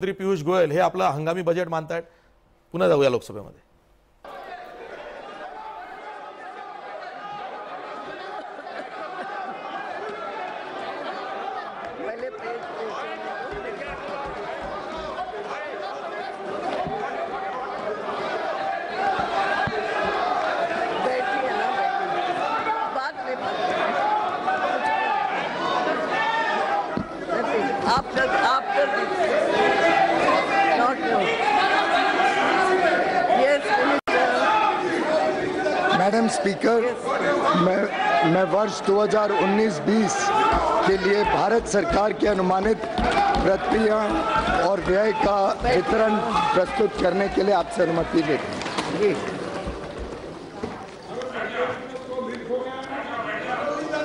मंत्री पियुष गोयल हे आपलं हंगामी बजेट मानतायत. पुन्हा जाऊया लोकसभेमध्ये. मैडम स्पीकर, मैं वर्ष 2019-20 के लिए भारत सरकार की अनुमानित प्रक्रिया और व्यय का वितरण प्रस्तुत करने के लिए आपसे अनुमति लेता हूं.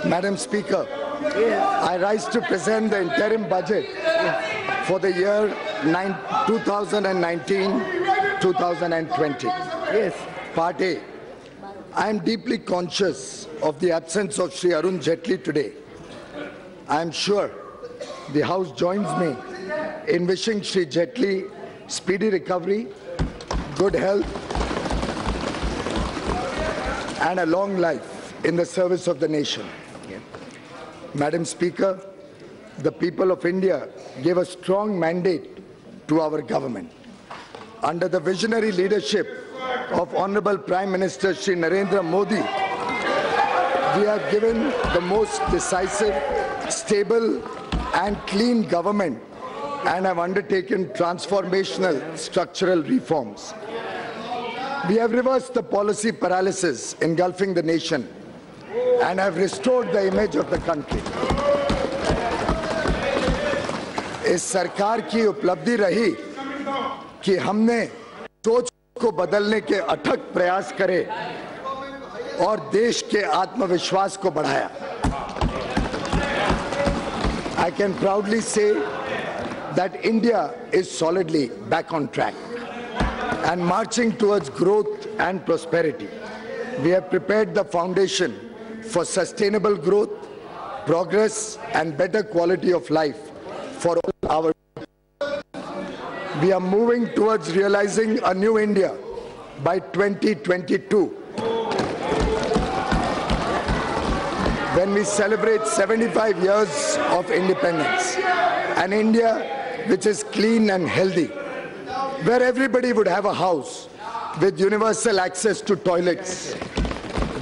Madam Speaker, I rise to present the interim budget for the year 2019-2020. Yes. Part A. I am deeply conscious of the absence of Shri Arun Jaitley today. I am sure the House joins me in wishing Shri Jaitley speedy recovery, good health, and a long life in the service of the nation. Madam Speaker, the people of India gave a strong mandate to our government. Under the visionary leadership of Honorable Prime Minister Shri Narendra Modi, we have given the most decisive, stable and clean government and have undertaken transformational structural reforms. We have reversed the policy paralysis engulfing the nation and have restored the image of the country. इस सरकार की उपलब्धि रही कि हमने सोच को बदलने के अथक प्रयास करे और देश के आत्मविश्वास को बढ़ाया. I can proudly say that India is solidly back on track and marching towards growth and prosperity. We have prepared the foundation for sustainable growth, progress and better quality of life for all our. We are moving towards realizing a new India by 2022, when we celebrate 75 years of independence. An India which is clean and healthy, where everybody would have a house with universal access to toilets,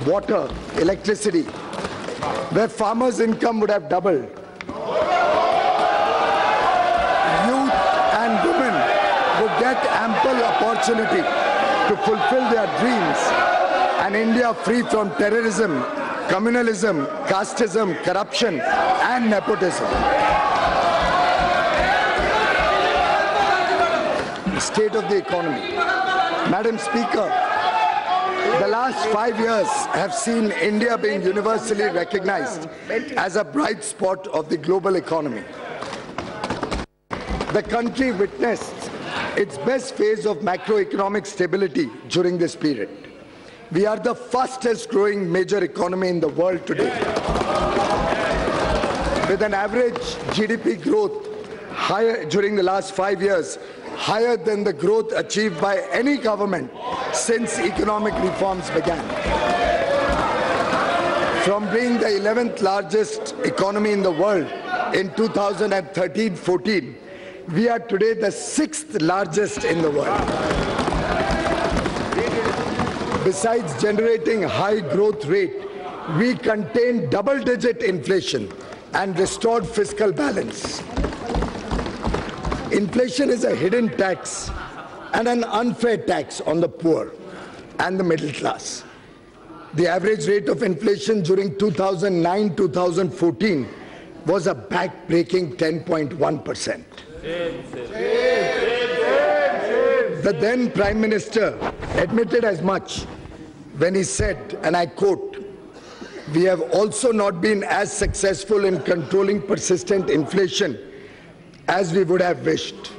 water, electricity, where farmers' income would have doubled. Youth and women would get ample opportunity to fulfill their dreams. An India free from terrorism, communalism, casteism, corruption and nepotism. State of the economy. Madam Speaker, the last 5 years have seen India being universally recognized as a bright spot of the global economy. The country witnessed its best phase of macroeconomic stability during this period. We are the fastest growing major economy in the world today, with an average GDP growth higher during the last 5 years, higher than the growth achieved by any government since economic reforms began. From being the 11th largest economy in the world in 2013-14, we are today the 6th largest in the world. Besides generating high growth rate, we contained double-digit inflation and restored fiscal balance. Inflation is a hidden tax and an unfair tax on the poor and the middle class. The average rate of inflation during 2009-2014 was a back-breaking 10.1%. The then Prime Minister admitted as much when he said, and I quote, "We have also not been as successful in controlling persistent inflation as we would have wished.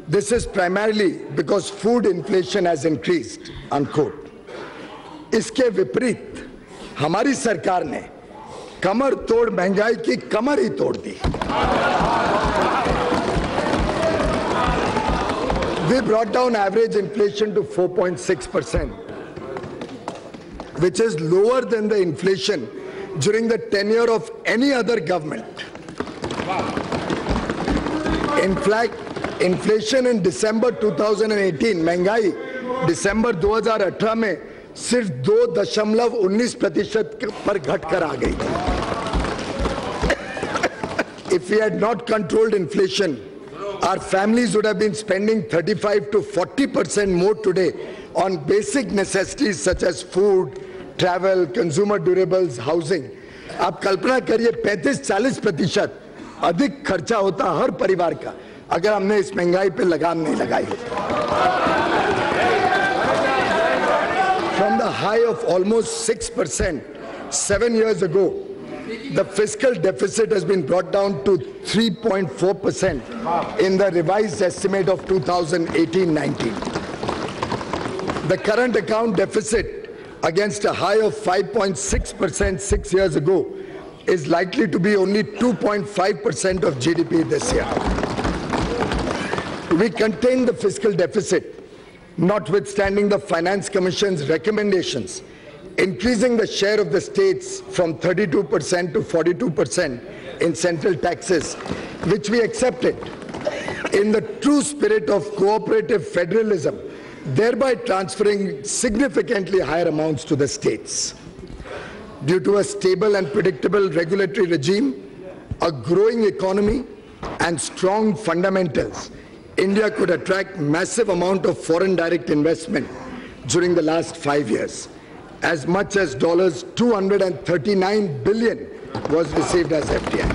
This is primarily because food inflation has increased," unquote. इसके विपरीत हमारी सरकार ने कमर तोड़ महंगाई की कमर ही तोड़ दी। We brought down average inflation to 4.6%, which is lower than the inflation during the tenure of any other government. In fact, inflation in December 2018, महंगाई दिसंबर 2018 में सिर्फ 2.19% पर घटकर आ गई थी. If we had not controlled inflation, our families would have been spending 35 to 40% more today on basic necessities such as food, travel, consumer durables, housing. आप कल्पना करिए 35-40% अधिक खर्चा होता हर परिवार का अगर हमने इस महंगाई पे लगाम नहीं लगाई होती. From the high of almost 6% 7 years ago, the fiscal deficit has been brought down to 3.4% in the revised estimate of 2018-19. The current account deficit against a high of 5.6% 6 years ago is likely to be only 2.5% of GDP this year. We contained the fiscal deficit, notwithstanding the Finance Commission's recommendations, increasing the share of the states from 32% to 42% in central taxes, which we accepted in the true spirit of cooperative federalism, thereby transferring significantly higher amounts to the states. Due to a stable and predictable regulatory regime, a growing economy, and strong fundamentals, India could attract massive amount of foreign direct investment during the last 5 years. As much as $239 billion was received as FDI.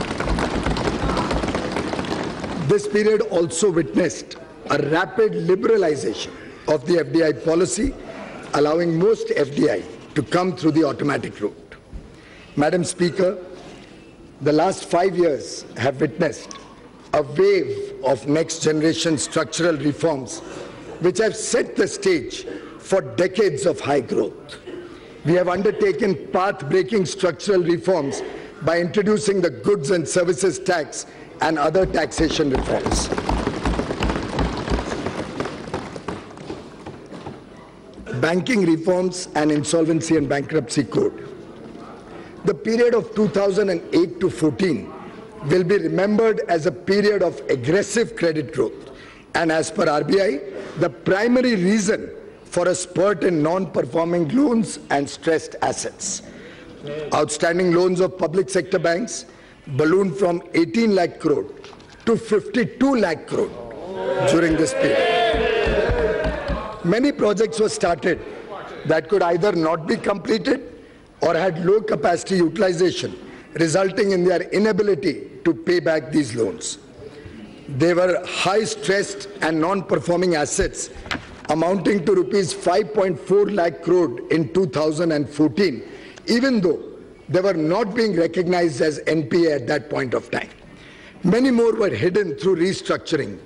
This period also witnessed a rapid liberalization of the FDI policy, allowing most FDI to come through the automatic route. Madam Speaker, the last 5 years have witnessed a wave of next-generation structural reforms which have set the stage for decades of high growth. We have undertaken path-breaking structural reforms by introducing the goods and services tax and other taxation reforms. Banking reforms and insolvency and bankruptcy code. The period of 2008 to 14 will be remembered as a period of aggressive credit growth, and as per RBI, the primary reason for a spurt in non-performing loans and stressed assets. Outstanding loans of public sector banks ballooned from 18 lakh crore to 52 lakh crore during this period. Many projects were started that could either not be completed or had low capacity utilization, resulting in their inability to pay back these loans. They were high stressed and non-performing assets amounting to rupees 5.4 lakh crore in 2014, even though they were not being recognized as NPA at that point of time. Many more were hidden through restructuring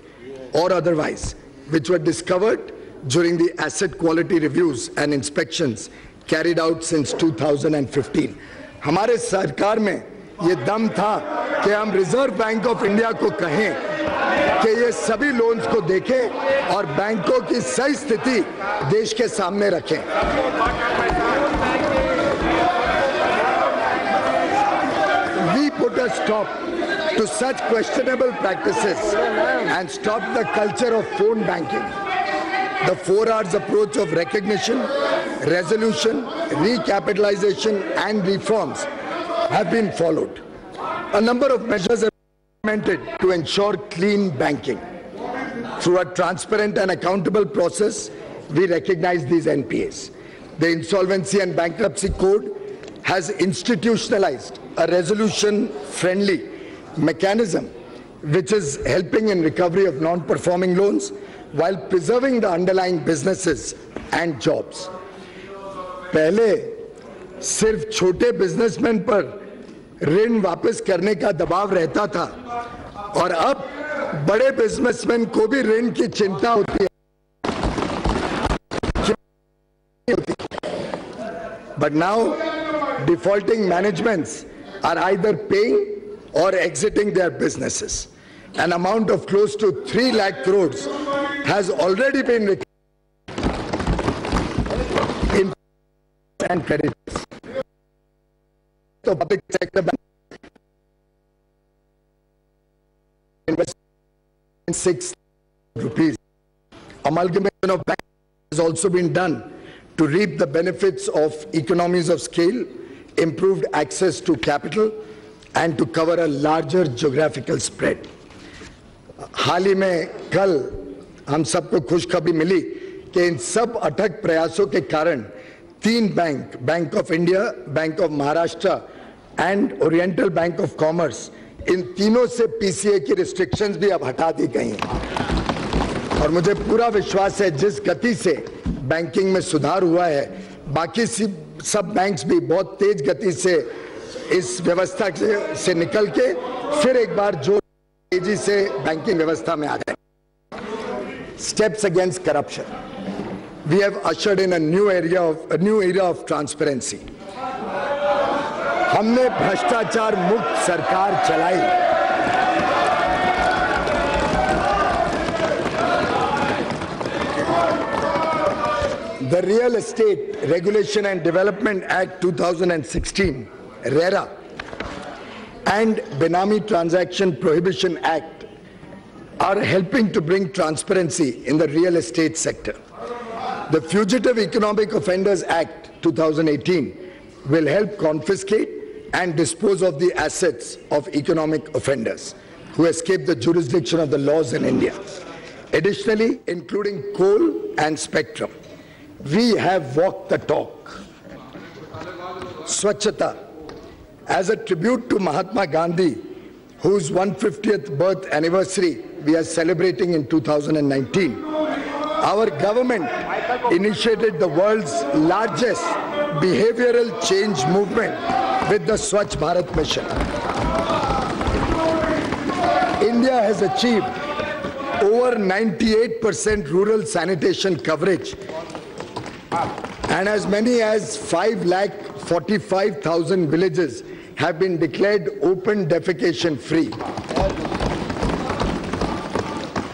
or otherwise, which were discovered during the asset quality reviews and inspections carried out since 2015. हमारे सरकार में ये दम था कि हम reserve bank of India को कहें कि ये सभी लोन्स को देखें और बैंकों की सही स्थिति देश के सामने रखें. We put a stop to such questionable practices and stop the culture of phone banking. The 4 R's approach of recognition, resolution, recapitalization and reforms have been followed. A number of measures have been implemented to ensure clean banking. Through a transparent and accountable process, we recognize these NPAs. The Insolvency and Bankruptcy Code has institutionalized a resolution-friendly mechanism which is helping in recovery of non-performing loans while preserving the underlying businesses and jobs. पहले सिर्फ छोटे businessman पर ऋण वापस करने का दबाव रहता था और अब बड़े बिजनेसमैन को भी ऋण की चिंता होती है. But now defaulting managements are either paying or exiting their businesses. an amount of close to 3 lakh crores has already been in and creditors. So public sector bank investment in 6 rupees. Amalgamation of banks has also been done to reap the benefits of economies of scale, improved access to capital, and to cover a larger geographical spread. हाल ही में कल हम सबको खुशखबरी मिली कि इन सब अथक प्रयासों के कारण 3 bank, bank of India, bank of Maharashtra and oriental bank of commerce, इन तीनों से पीसीए की रिस्ट्रिक्शंस भी अब हटा दी गई हैं। और मुझे पूरा विश्वास है जिस गति से बैंकिंग में सुधार हुआ है, बाकी सब बैंक्स भी बहुत तेज गति से इस व्यवस्था से निकल के फिर एक बार जो तेजी से बैंकिंग व्यवस्था में आ जाए। Steps against corruption. We have ushered in a new era of transparency. हमने भ्रष्टाचार मुक्त सरकार चलाई। The Real Estate Regulation and Development Act 2016, RERA, and Benami Transaction Prohibition Act are helping to bring transparency in the real estate sector. The Fugitive Economic Offenders Act 2018 will help confiscate and dispose of the assets of economic offenders who escape the jurisdiction of the laws in India. Additionally, including coal and spectrum, we have walked the talk. Swachhata, as a tribute to Mahatma Gandhi, whose 150th birth anniversary we are celebrating in 2019, our government initiated the world's largest behavioral change movement with the Swachh Bharat Mission. India has achieved over 98% rural sanitation coverage, and as many as 5,45,000 villages have been declared open defecation free.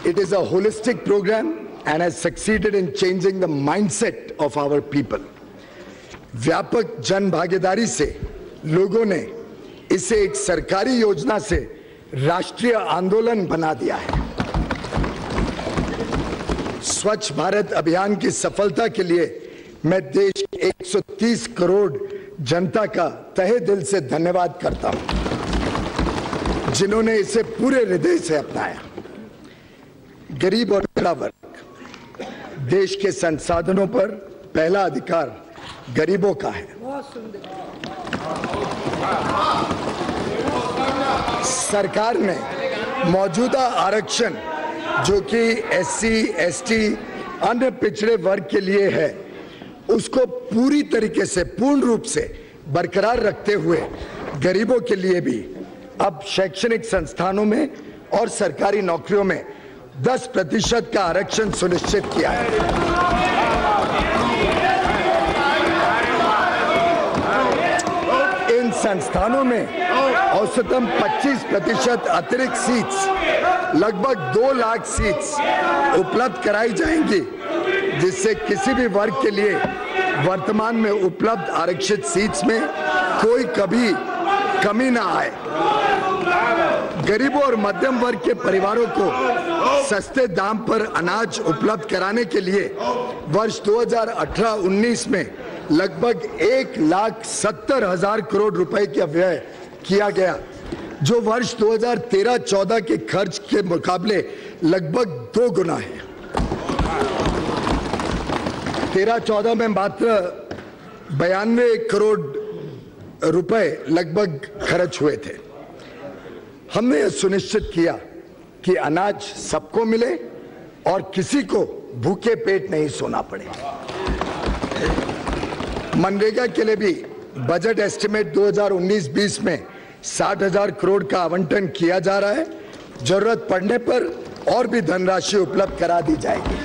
It is a holistic program and has succeeded in changing the mindset of our people. व्यापक जन भागीदारी से लोगों ने इसे एक सरकारी योजना से राष्ट्रीय आंदोलन बना दिया है। स्वच्छ भारत अभियान की सफलता के लिए मैं देश के 130 करोड़ जनता का तहे दिल से धन्यवाद करता हूं, जिन्होंने इसे पूरे हृदय से अपनाया। गरीब और पिछड़ा वर्ग, देश के संसाधनों पर पहला अधिकार गरीबों का है। सरकार ने मौजूदा आरक्षण जो कि एससी, एसटी, अन्य पिछड़े वर्ग के लिए है, उसको पूरी तरीके से, पूर्ण रूप से बरकरार रखते हुए गरीबों के लिए भी अब शैक्षणिक संस्थानों में और सरकारी नौकरियों में 10% का आरक्षण सुनिश्चित किया है। इन संस्थानों में औसतन 25% अतिरिक्त सीट्स, लगभग 2 लाख सीट्स उपलब्ध कराई जाएंगी, जिससे किसी भी वर्ग के लिए वर्तमान में उपलब्ध आरक्षित सीट्स में कोई कभी कमी ना आए। गरीबों और मध्यम वर्ग के परिवारों को सस्ते दाम पर अनाज उपलब्ध कराने के लिए वर्ष 2018-19 में लगभग 1,70,000 करोड़ रुपए का व्यय किया गया, जो वर्ष 2013-14 के खर्च के मुकाबले लगभग 2 गुना है। 13-14 में मात्र 92 करोड़ रुपए लगभग खर्च हुए थे। हमने यह सुनिश्चित किया कि अनाज सबको मिले और किसी को भूखे पेट नहीं सोना पड़े। मनरेगा के लिए भी बजट एस्टिमेट 2019-20 में 60,000 करोड़ का आवंटन किया जा रहा है। जरूरत पड़ने पर और भी धनराशि उपलब्ध करा दी जाएगी।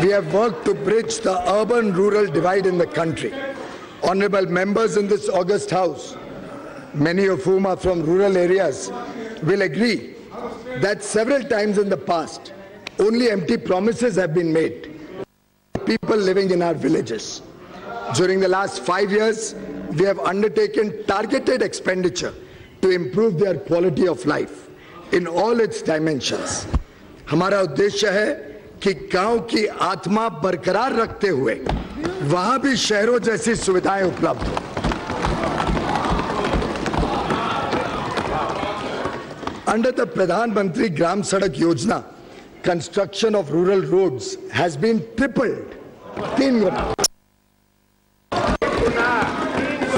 We have worked to bridge the urban-rural divide in the country. Honorable members in this august house, many of whom are from rural areas, will agree that several times in the past, only empty promises have been made to people living in our villages. During the last 5 years, we have undertaken targeted expenditure to improve their quality of life in all its dimensions. हमारा उद्देश्य है कि गांव की आत्मा बरकरार रखते हुए वहां भी शहरों जैसी सुविधाएं उपलब्ध हो। Under the Pradhan Mantri Gram Sadak Yojana, construction of rural roads has been tripled. 3 guna.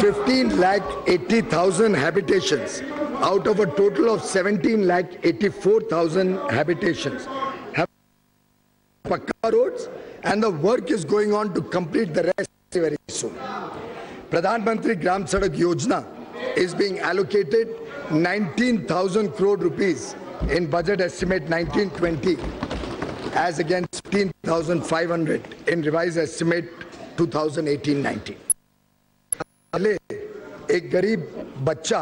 15,80,000 habitations out of a total of 17,84,000 habitations have Pakka roads, and the work is going on to complete the rest very soon. Pradhan Mantri Gram Sadak Yojana is being allocated 19,000 crore rupees in budget estimate 1920 as against 15,500 in revised estimate 2018-19. पहले एक गरीब बच्चा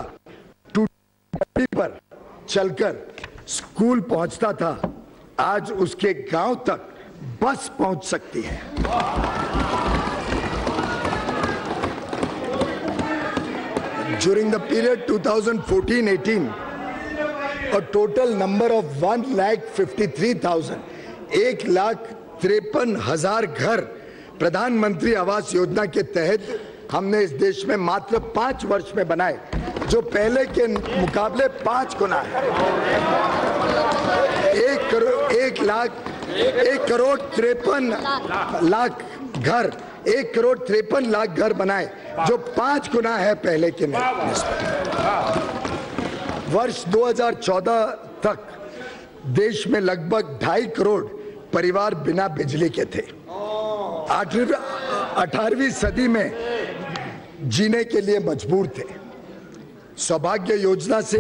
टूटी पर चलकर school पहुंचता था, आज उसके गांव तक बस पहुंच सकती है। During the period 2014-18, a total number of 1,53,000, 1,53,000 घर प्रधानमंत्री आवास योजना के तहत हमने इस देश में मात्र 5 वर्ष में बनाए, जो पहले के मुकाबले 5 गुना है। 1,53,00,000 घर बनाए, जो 5 गुना है पहले के निस्बत। वर्ष 2014 तक देश में लगभग 2.5 करोड़ परिवार बिना बिजली के थे। 18वीं सदी में जीने के लिए मजबूर थे। सौभाग्य योजना से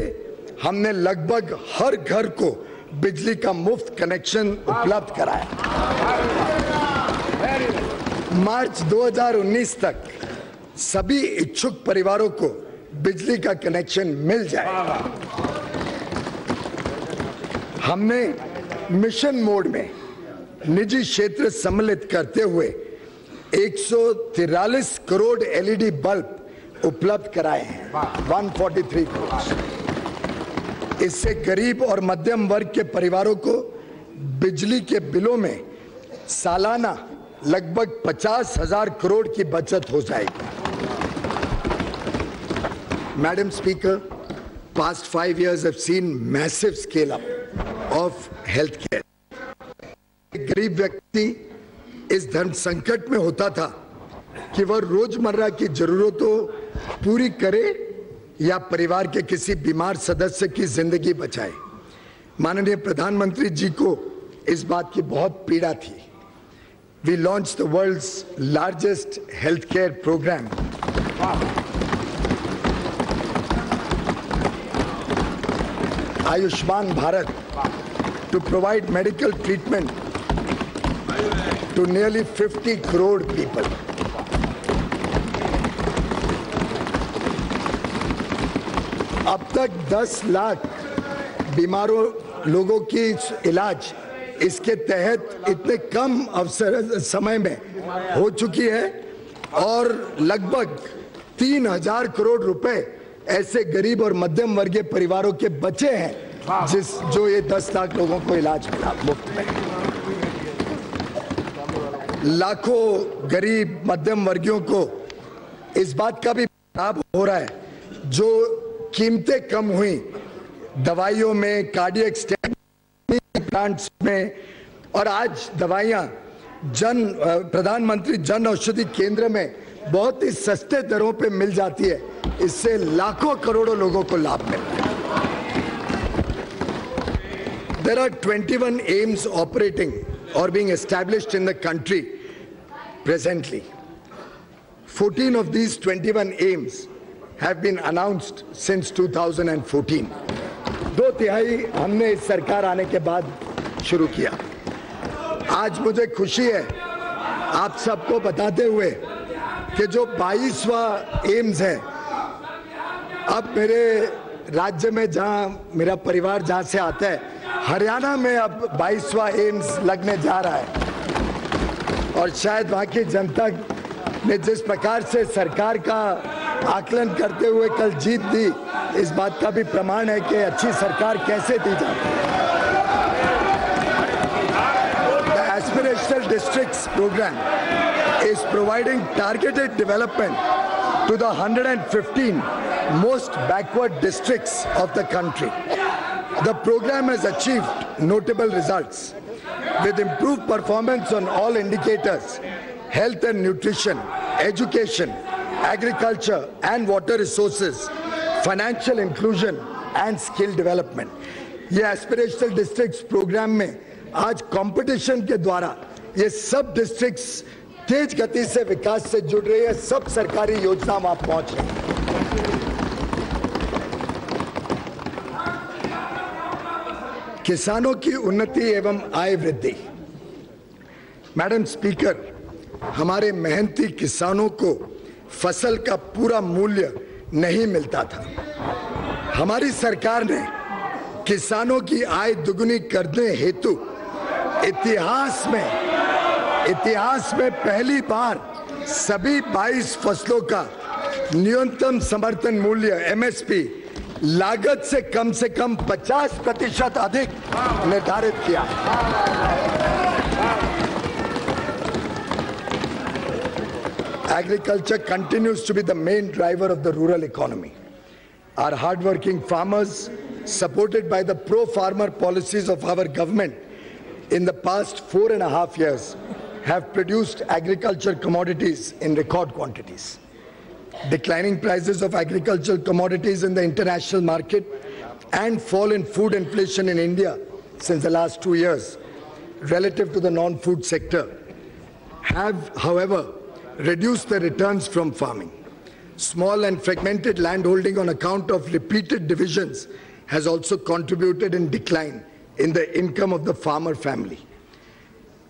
हमने लगभग हर घर को बिजली का मुफ्त कनेक्शन उपलब्ध कराया। मार्च 2019 तक सभी इच्छुक परिवारों को बिजली का कनेक्शन मिल जाएगा। हमने मिशन मोड में निजी क्षेत्र सम्मिलित करते हुए 143 करोड़ एलईडी बल्ब उपलब्ध कराए हैं, 143 करोड़। इससे गरीब और मध्यम वर्ग के परिवारों को बिजली के बिलों में सालाना लगभग 50,000 करोड़ की बचत हो जाएगी। Madam Speaker, past 5 years have seen massive scale up of healthcare. गरीब व्यक्ति इस धन संकट में होता था कि वह रोजमर्रा की जरूरतों पूरी करे या परिवार के किसी बीमार सदस्य की जिंदगी बचाए। माननीय प्रधानमंत्री जी को इस बात की बहुत पीड़ा थी। We launched the world's largest healthcare program. Ayushman Bharat, to provide medical treatment to nearly 50 crore people. अब तक 10 लाख बीमारों लोगों की इलाज इसके तहत इतने कम समय में हो चुकी है और लगभग 3,000 करोड़ रुपए ऐसे गरीब और मध्यम वर्गीय परिवारों के बचे हैं जो ये 10 लाख लोगों को इलाज मिला मुफ्त में। लाखों गरीब मध्यम वर्गियों को इस बात का भी लाभ हो रहा है, जो कीमतें कम हुई दवाइयों में, कार्डियक स्टेंट प्लांट्स में, और आज दवाइयां प्रधानमंत्री जन औषधि केंद्र में बहुत ही सस्ते दरों पे मिल जाती है। इससे लाखों करोड़ों लोगों को लाभ मिल रहा है। There are 21 AIIMS operating or being established in the country presently. 14 of these 21 AIIMS have been announced since 2014. 2/3 हमने इस सरकार आने के बाद शुरू किया। आज मुझे खुशी है आप सबको बताते हुए कि जो 22वां एम्स है, अब मेरे राज्य में जहां मेरा परिवार जहां से आता है, हरियाणा में अब 22वां एम्स लगने जा रहा है और शायद वहां की जनता ने जिस प्रकार से सरकार का आकलन करते हुए कल जीत दी, इस बात का भी प्रमाण है कि अच्छी सरकार कैसे दी जाती है। The Aspirational Districts program is providing targeted development to the 115 most backward districts of the country. The program has achieved notable results with improved performance on all indicators: health and nutrition, education, agriculture and water resources, financial inclusion and skill development. ये aspirational districts programme में आज competition के द्वारा ये सब districts तेज गति से विकास से जुड़ रही है, सब सरकारी योजना वहां पहुंच रही है। किसानों की उन्नति एवं आय वृद्धि। मैडम स्पीकर, हमारे मेहनती किसानों को फसल का पूरा मूल्य नहीं मिलता था। हमारी सरकार ने किसानों की आय दुगुनी करने हेतु इतिहास में पहली बार सभी 22 फसलों का न्यूनतम समर्थन मूल्य एमएसपी लागत से कम 50% अधिक निर्धारित किया। Agriculture continues to be the main driver of the rural economy. Our hardworking farmers, supported by the pro-farmer policies of our government in the past 4.5 years, have produced agriculture commodities in record quantities. Declining prices of agricultural commodities in the international market and fall in food inflation in India since the last 2 years relative to the non-food sector have, however, reduced the returns from farming. Small and fragmented landholding on account of repeated divisions has also contributed in decline in the income of the farmer family.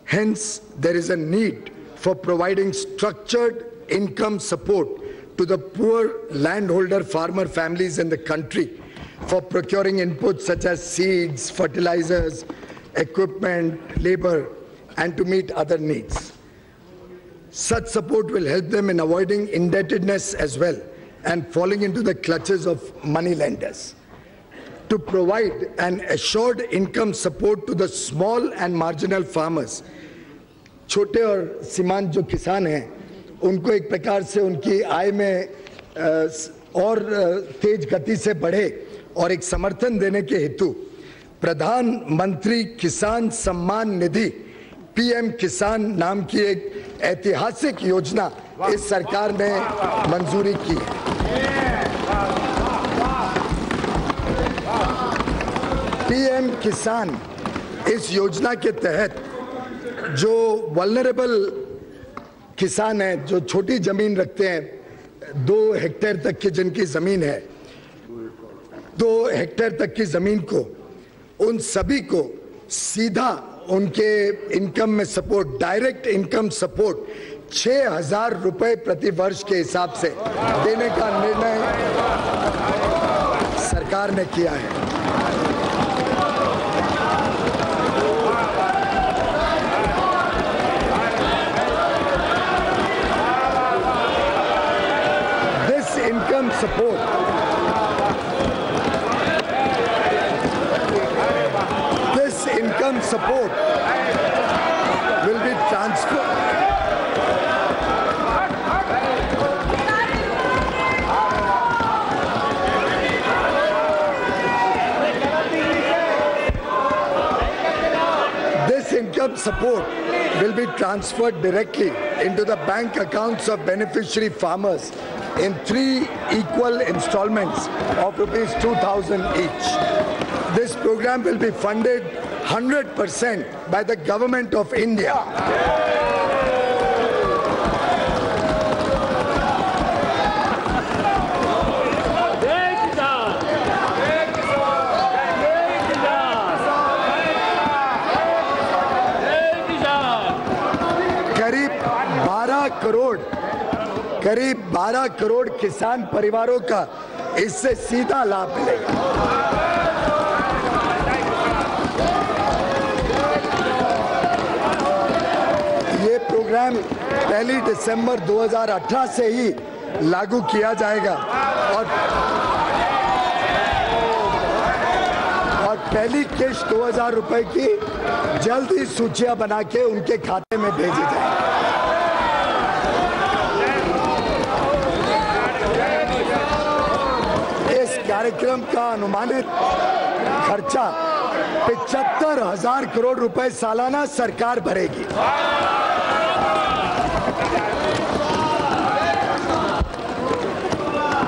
Hence, there is a need for providing structured income support to the poor landholder farmer families in the country for procuring inputs such as seeds, fertilizers, equipment, labor, and to meet other needs. Such support will help them in avoiding indebtedness as well and falling into the clutches of money lenders. To provide an assured income support to the small and marginal farmers, छोटे और सीमांत जो किसान हैं, उनको एक प्रकार से उनकी आय में और तेज गति से बढ़े और एक समर्थन देने के हेतु प्रधानमंत्री किसान सम्मान निधि पीएम किसान नाम की एक ऐतिहासिक योजना इस सरकार ने मंजूरी की है। पीएम किसान इस योजना के तहत जो वल्नरेबल किसान हैं, जो छोटी जमीन रखते हैं, 2 हेक्टेयर तक की जिनकी जमीन है, 2 हेक्टेयर तक की जमीन को, उन सभी को सीधा उनके इनकम में सपोर्ट, डायरेक्ट इनकम सपोर्ट 6,000 रुपए प्रति वर्ष के हिसाब से देने का निर्णय सरकार ने किया है। This income support will be transferred. This income support will be transferred directly into the bank accounts of beneficiary farmers in 3 equal installments of rupees 2,000 each. This program will be funded 100% by the Government of India. करीब 12 करोड़ किसान परिवारों का इससे सीधा लाभ मिलेगा। ये programme 1 दिसंबर 2018 से ही लागू किया जाएगा और पहली किश्त 2000 रुपए की जल्द ही सूचियां बना के उनके खाते में भेजी जाएगी। इस कार्यक्रम का अनुमानित खर्चा 75,000 करोड़ रुपए सालाना सरकार भरेगी।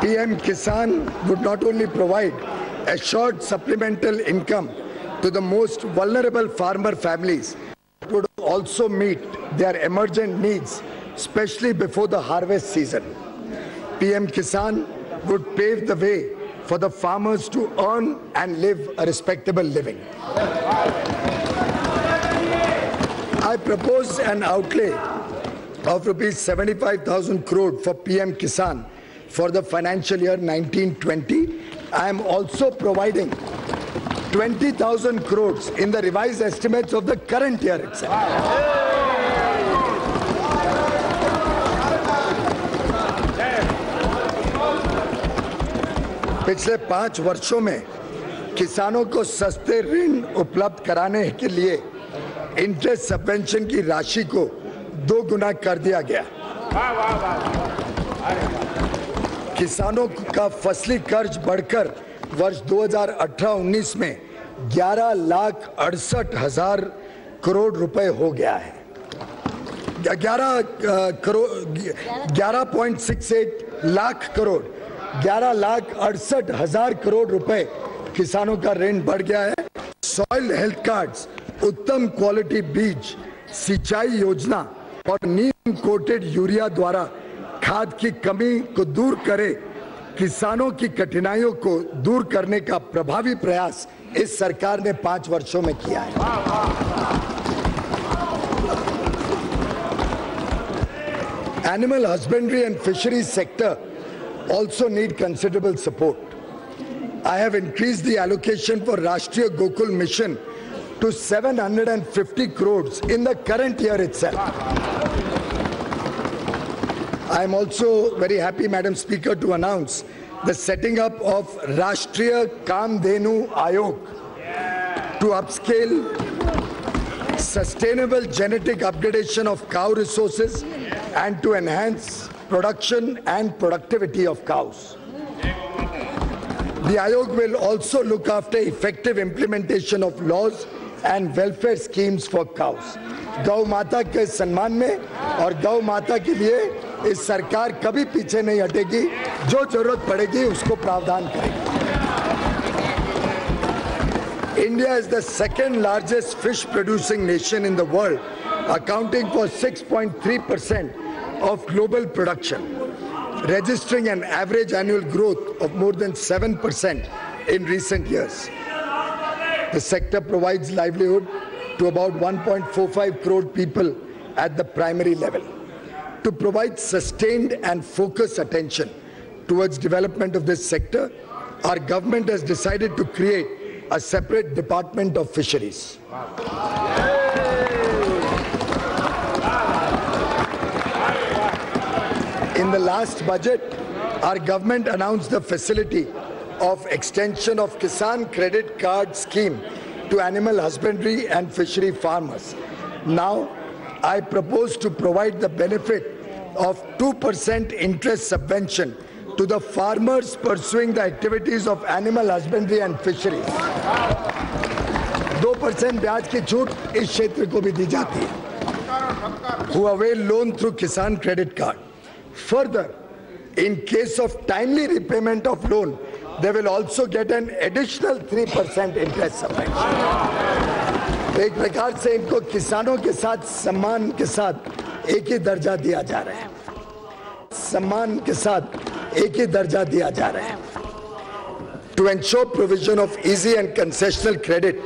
PM Kisan would not only provide assured supplemental income to the most vulnerable farmer families, it would also meet their emergent needs, especially before the harvest season. PM Kisan would pave the way for the farmers to earn and live a respectable living. I propose an outlay of rupees 75,000 crore for PM Kisan for the financial year 1920. I am also providing 20,000 crores in the revised estimates of the current year itself. पिछले 5 वर्षों में किसानों को सस्ते ऋण उपलब्ध कराने के लिए इंटरेस्ट सबवेंशन की राशि को 2 गुना कर दिया गया। किसानों का फसली कर्ज बढ़कर वर्ष 2018-19 में 11,68,000 करोड़ रुपए हो गया है। 11.68 लाख करोड़ 11,68,000 करोड़ रुपए किसानों का ऋण बढ़ गया है। सॉइल हेल्थ कार्ड्स, उत्तम क्वालिटी बीज, सिंचाई योजना और नीम कोटेड यूरिया द्वारा खाद की कमी को दूर करे किसानों की कठिनाइयों को दूर करने का प्रभावी प्रयास इस सरकार ने 5 वर्षों में किया है। Animal husbandry and fisheries sector also need considerable support. I have increased the allocation for Rashtriya Gokul Mission to 750 crores in the current year itself. I am also very happy, Madam Speaker, to announce the setting up of Rashtriya Kamdhenu Ayog to upscale sustainable genetic upgradation of cow resources and to enhance production and productivity of cows. The Ayog will also look after effective implementation of laws and welfare schemes for cows. गौ माता के सम्मान में और गौ माता के लिए इस सरकार कभी पीछे नहीं हटेगी, जो जरूरत पड़ेगी उसको प्रावधान करेगी। India is the second largest fish producing nation in the world, accounting for 6.3% of global production, registering an average annual growth of more than 7% in recent years. The sector provides livelihood to about 1.45 crore people at the primary level. To provide sustained and focused attention towards development of this sector, our government has decided to create a separate department of fisheries. In the last budget, our government announced the facility of extension of Kisan Credit Card Scheme to animal husbandry and fishery farmers. Now, I propose to provide the benefit of 2% interest subvention to the farmers pursuing the activities of animal husbandry and fisheries. 2% ब्याज की छूट इस क्षेत्र को भी दी जाती है, who avail loan through Kisan Credit Card. Further, in case of timely repayment of loan, they will also get an additional 3% interest subvention. एक प्रकार से इनको किसानों के साथ सम्मान के साथ एक ही दर्जा दिया जा रहा है, सम्मान के साथ एक ही दर्जा दिया जा रहा है. To ensure provision of easy and concessional credit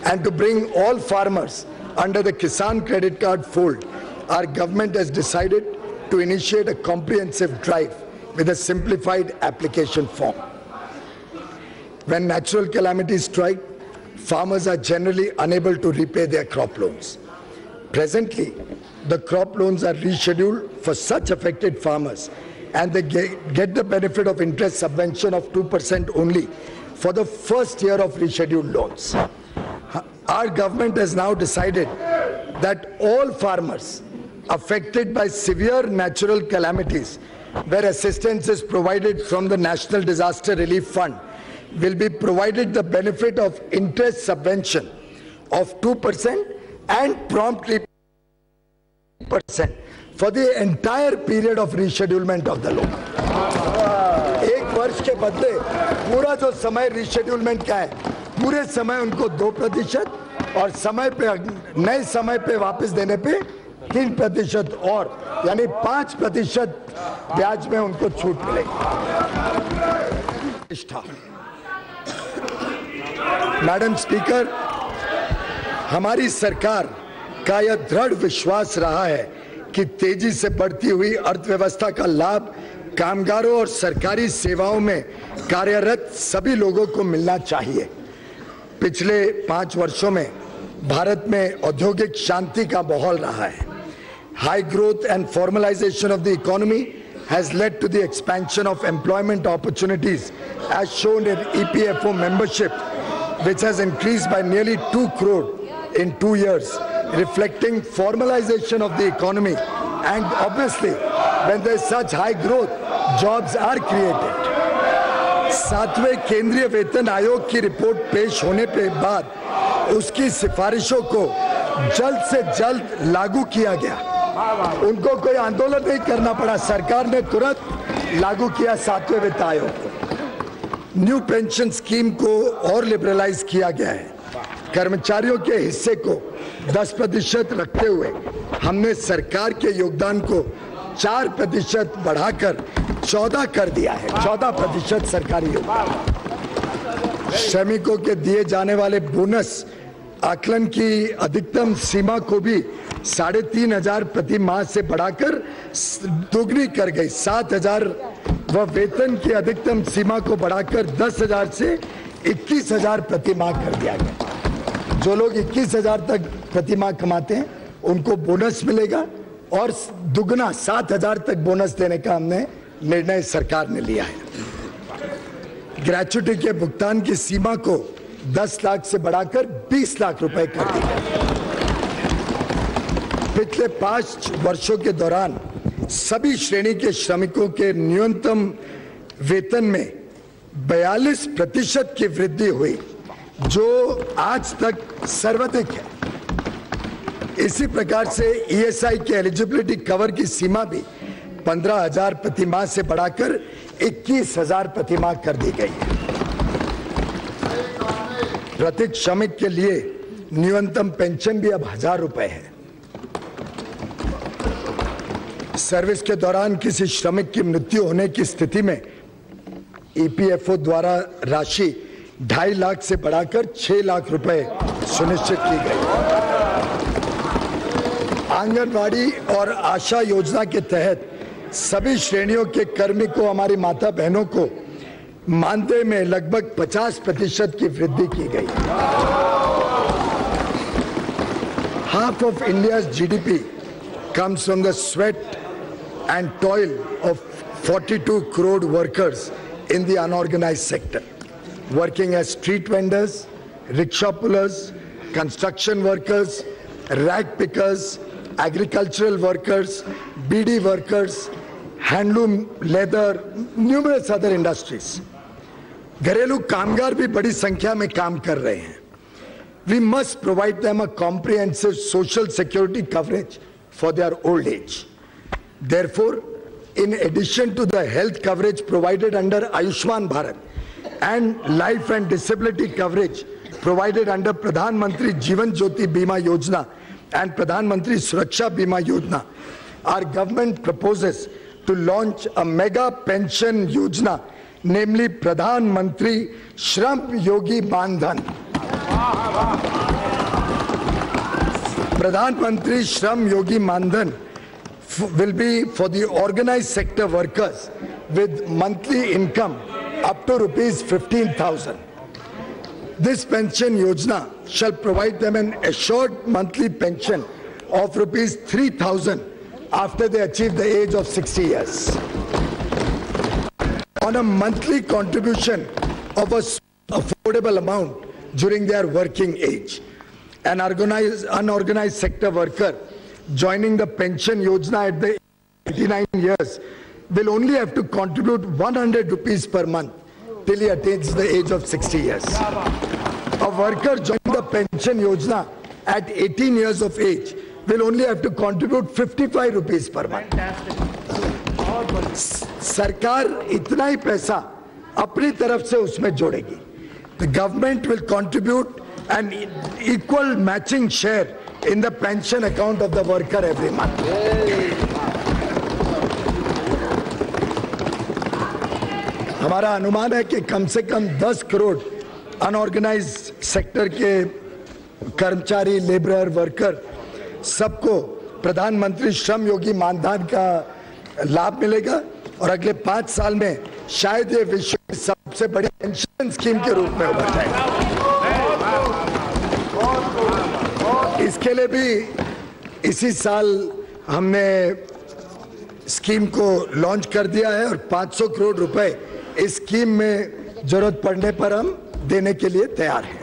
and to bring all farmers under the Kisan Credit Card fold, our government has decided to initiate a comprehensive drive with a simplified application form. When natural calamities strike, farmers are generally unable to repay their crop loans. Presently, the crop loans are rescheduled for such affected farmers, and they get the benefit of interest subvention of 2% only for the first year of rescheduled loans. Our government has now decided that all farmers affected by severe natural calamities, where assistance is provided from the National Disaster Relief Fund, will be provided the benefit of interest subvention of 2% and prompt repayment for the entire period of reschedulement of the loan. एक वर्ष के बदले पूरा जो समय reschedulement का है, पूरे समय उनको 2% और समय पे नए समय पे वापस देने पे 3% और यानी 5% ब्याज में उनको छूट मिलेगी। मैडम स्पीकर, हमारी सरकार का यह दृढ़ विश्वास रहा है कि तेजी से बढ़ती हुई अर्थव्यवस्था का लाभ कामगारों और सरकारी सेवाओं में कार्यरत सभी लोगों को मिलना चाहिए। पिछले 5 वर्षों में भारत में औद्योगिक शांति का माहौल रहा है। High growth and formalization of the economy has led to the expansion of employment opportunities as shown in EPFO membership, which has increased by nearly 2 crore in 2 years, reflecting formalization of the economy. And obviously, when there is such high growth, jobs are created. 7वें केंद्रीय वेतन आयोग की report पेश होने के बाद उसकी सिफारिशों को जल्द से जल्द लागू किया गया। उनको कोई आंदोलन नहीं करना पड़ा, सरकार ने तुरंत लागू किया 7वें वित्त आयोग को। न्यू पेंशन स्कीम को और लिबरलाइज किया गया है। कर्मचारियों के हिस्से को 10% रखते हुए हमने सरकार के योगदान को 4% बढ़ाकर 14 कर दिया है। 14% सरकारी योगदान। श्रमिकों के दिए जाने वाले बोनस आकलन की अधिकतम सीमा को भी 3,500 प्रति माह से बढ़ाकर दोगुनी कर गई। 7,000 व वेतन की अधिकतम सीमा को बढ़ाकर 10,000 से 21,000 प्रति माह कर दिया गया। जो लोग 21,000 तक प्रति माह कमाते हैं उनको बोनस मिलेगा और दुगना 7,000 तक बोनस देने का हमने निर्णय सरकार ने लिया है। ग्रेच्युटी के भुगतान की सीमा को 10 लाख से बढ़ाकर 20 लाख रुपए कर दी गई। पिछले 5 वर्षों के दौरान सभी श्रेणी के श्रमिकों के न्यूनतम वेतन में 42% की वृद्धि हुई, जो आज तक सर्वाधिक है। इसी प्रकार से ESI के एलिजिबिलिटी कवर की सीमा भी 15,000 प्रति माह से बढ़ाकर 21,000 प्रति माह कर दी गई है। प्रत्येक श्रमिक के लिए न्यूनतम पेंशन भी अब 1,000 रुपए है। सर्विस के दौरान किसी श्रमिक की मृत्यु होने की स्थिति में EPFO द्वारा राशि 2.5 लाख से बढ़ाकर 6 लाख रुपए सुनिश्चित की गई। आंगनवाड़ी और आशा योजना के तहत सभी श्रेणियों के कार्मिकों, हमारी माता बहनों को मानदेय में लगभग 50% की वृद्धि की गई। Half of India's GDP comes from the sweat and toil of 42 crore workers in the unorganized sector, working as street vendors, rickshaw pullers, construction workers, rag pickers, agricultural workers, BD workers, handloom, leather, numerous other industries. घरेलू कामगार भी बड़ी संख्या में काम कर रहे हैं। We must provide them a comprehensive social security coverage for their old age. Therefore, in addition to the health coverage provided under Ayushman Bharat and life and disability coverage provided under Pradhan Mantri Jeevan Jyoti Bima Yojana and Pradhan Mantri Suraksha Bima Yojana, our government proposes to launch a mega pension yojana, namely Pradhan Mantri Shram Yogi Mandhan. Pradhan Mantri Shram Yogi Mandhan will be for the organized sector workers with monthly income up to rupees 15,000. This pension yojana shall provide them an assured monthly pension of rupees 3,000 after they achieve the age of 60 years. On a monthly contribution of a affordable amount during their working age. An unorganized sector worker joining the pension yojana at the 89 years will only have to contribute 100 rupees per month till he attains the age of 60 years. A worker joining the pension yojana at 18 years of age will only have to contribute 55 rupees per month. सरकार इतना ही पैसा अपनी तरफ से उसमें जोड़ेगी. The government will contribute an equal matching share in the pension account of the worker every month. हमारा अनुमान है कि कम से कम 10 करोड़ अनऑर्गेनाइज्ड सेक्टर के कर्मचारी, लेबरर, वर्कर सबको प्रधानमंत्री श्रम योगी मानधन का लाभ मिलेगा और अगले 5 साल में शायद ये विश्व की सबसे बड़ी पेंशन स्कीम के रूप में उभर जाएगा. इसके लिए भी इसी साल हमने स्कीम को लॉन्च कर दिया है और 500 करोड़ रुपए इस स्कीम में जरूरत पड़ने पर हम देने के लिए तैयार हैं.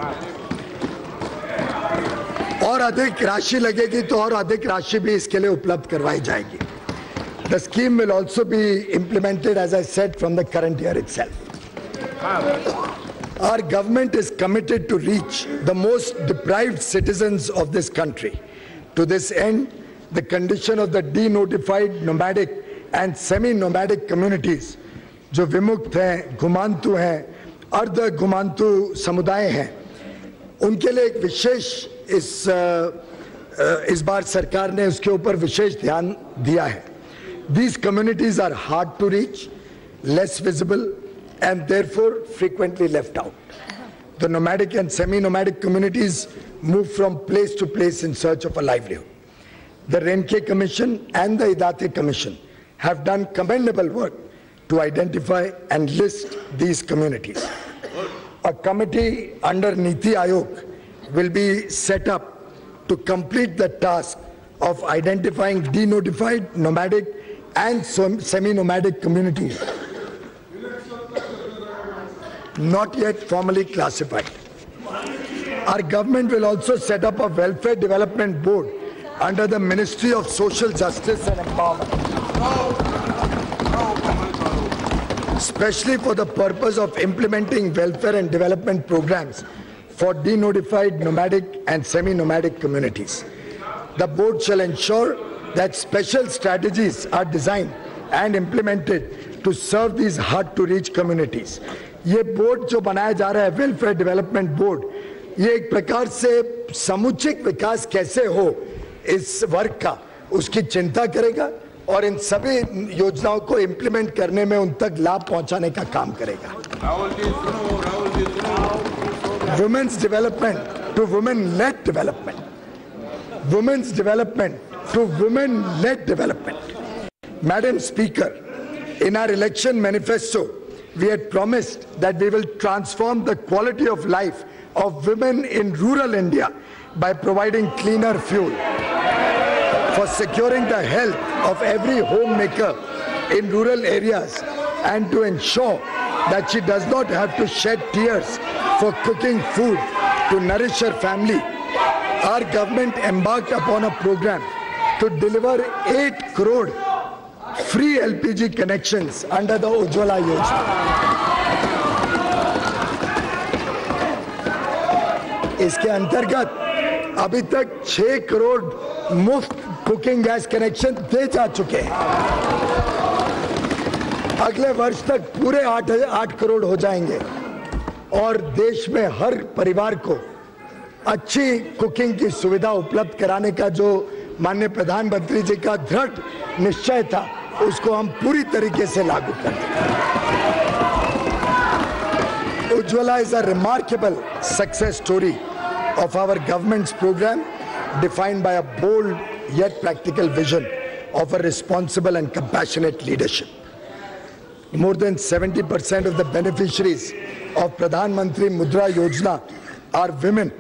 और अधिक राशि लगेगी तो और अधिक राशि भी इसके लिए उपलब्ध करवाई जाएगी. The scheme will also be implemented, as I said, from the current year itself. Our government is committed to reach the most deprived citizens of this country. To this end, the condition of the denotified nomadic and semi-nomadic communities, जो विमुक्त हैं, घुमांतु हैं, अर्ध घुमांतु समुदाय हैं, उनके लिए एक विशेष इस बार सरकार ने उसके ऊपर विशेष ध्यान दिया है. These communities are hard to reach, less visible, and therefore frequently left out. The nomadic and semi-nomadic communities move from place to place in search of a livelihood. The Renke Commission and the Idate Commission have done commendable work to identify and list these communities. A committee under Niti Aayog will be set up to complete the task of identifying denotified, nomadic, and semi-nomadic communities not yet formally classified. Our government will also set up a welfare development board under the Ministry of Social Justice and Empowerment, especially for the purpose of implementing welfare and development programs for denotified, nomadic and semi-nomadic communities. The board shall ensure that special strategies are designed and implemented to serve these hard-to-reach communities. ये board जो बनाया जा रहा है, welfare development board, ये एक प्रकार से समुचित विकास कैसे हो इस वर्ग का, उसकी चिंता करेगा और इन सभी योजनाओं को इम्प्लीमेंट करने में उन तक लाभ पहुंचाने का काम करेगा. Women's development to women-led development, women's development to women-led development. Madam Speaker, in our election manifesto, we had promised that we will transform the quality of life of women in rural India by providing cleaner fuel, for securing the health of every homemaker in rural areas, and to ensure that she does not have to shed tears for cooking food to nourish her family. Our government embarked upon a program to deliver 8 crore free LPG connections under the Ujjwala Yojana. इसके अंतर्गत अभी तक 6 करोड़ मुफ्त cooking gas connection दे जा चुके हैं. अगले वर्ष तक पूरे 8 करोड़ हो जाएंगे और देश में हर परिवार को अच्छी कुकिंग की सुविधा उपलब्ध कराने का जो माननीय प्रधानमंत्री जी का दृढ़ निश्चय था, उसको हम पूरी तरीके से लागू करेंगे. Ujjwala is a remarkable success story of our government's program, defined by a bold yet practical vision of a responsible and compassionate leadership. More than 70% of the beneficiaries of Pradhan Mantri Mudra Yojana are women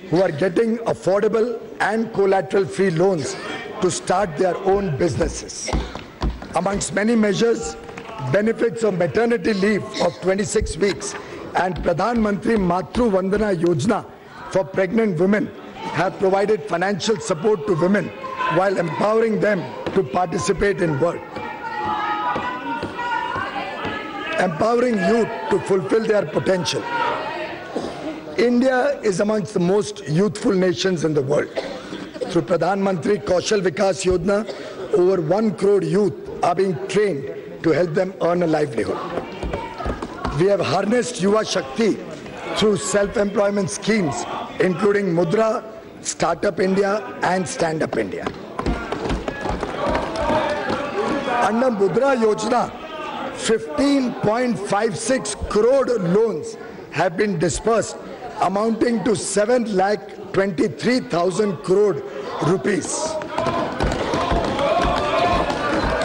who are getting affordable and collateral-free loans to start their own businesses. Amongst many measures, benefits of maternity leave of 26 weeks and Pradhan Mantri Matru Vandana Yojana for pregnant women have provided financial support to women while empowering them to participate in work. Empowering youth to fulfill their potential. India is amongst the most youthful nations in the world. Through Pradhan Mantri Kaushal Vikas Yojana, over 1 crore youth are being trained to help them earn a livelihood. We have harnessed Yuva Shakti through self-employment schemes, including Mudra, Startup India and Stand Up India. Under Mudra Yojana, 15.56 crore loans have been disbursed, amounting to 7,23,000 crore rupees.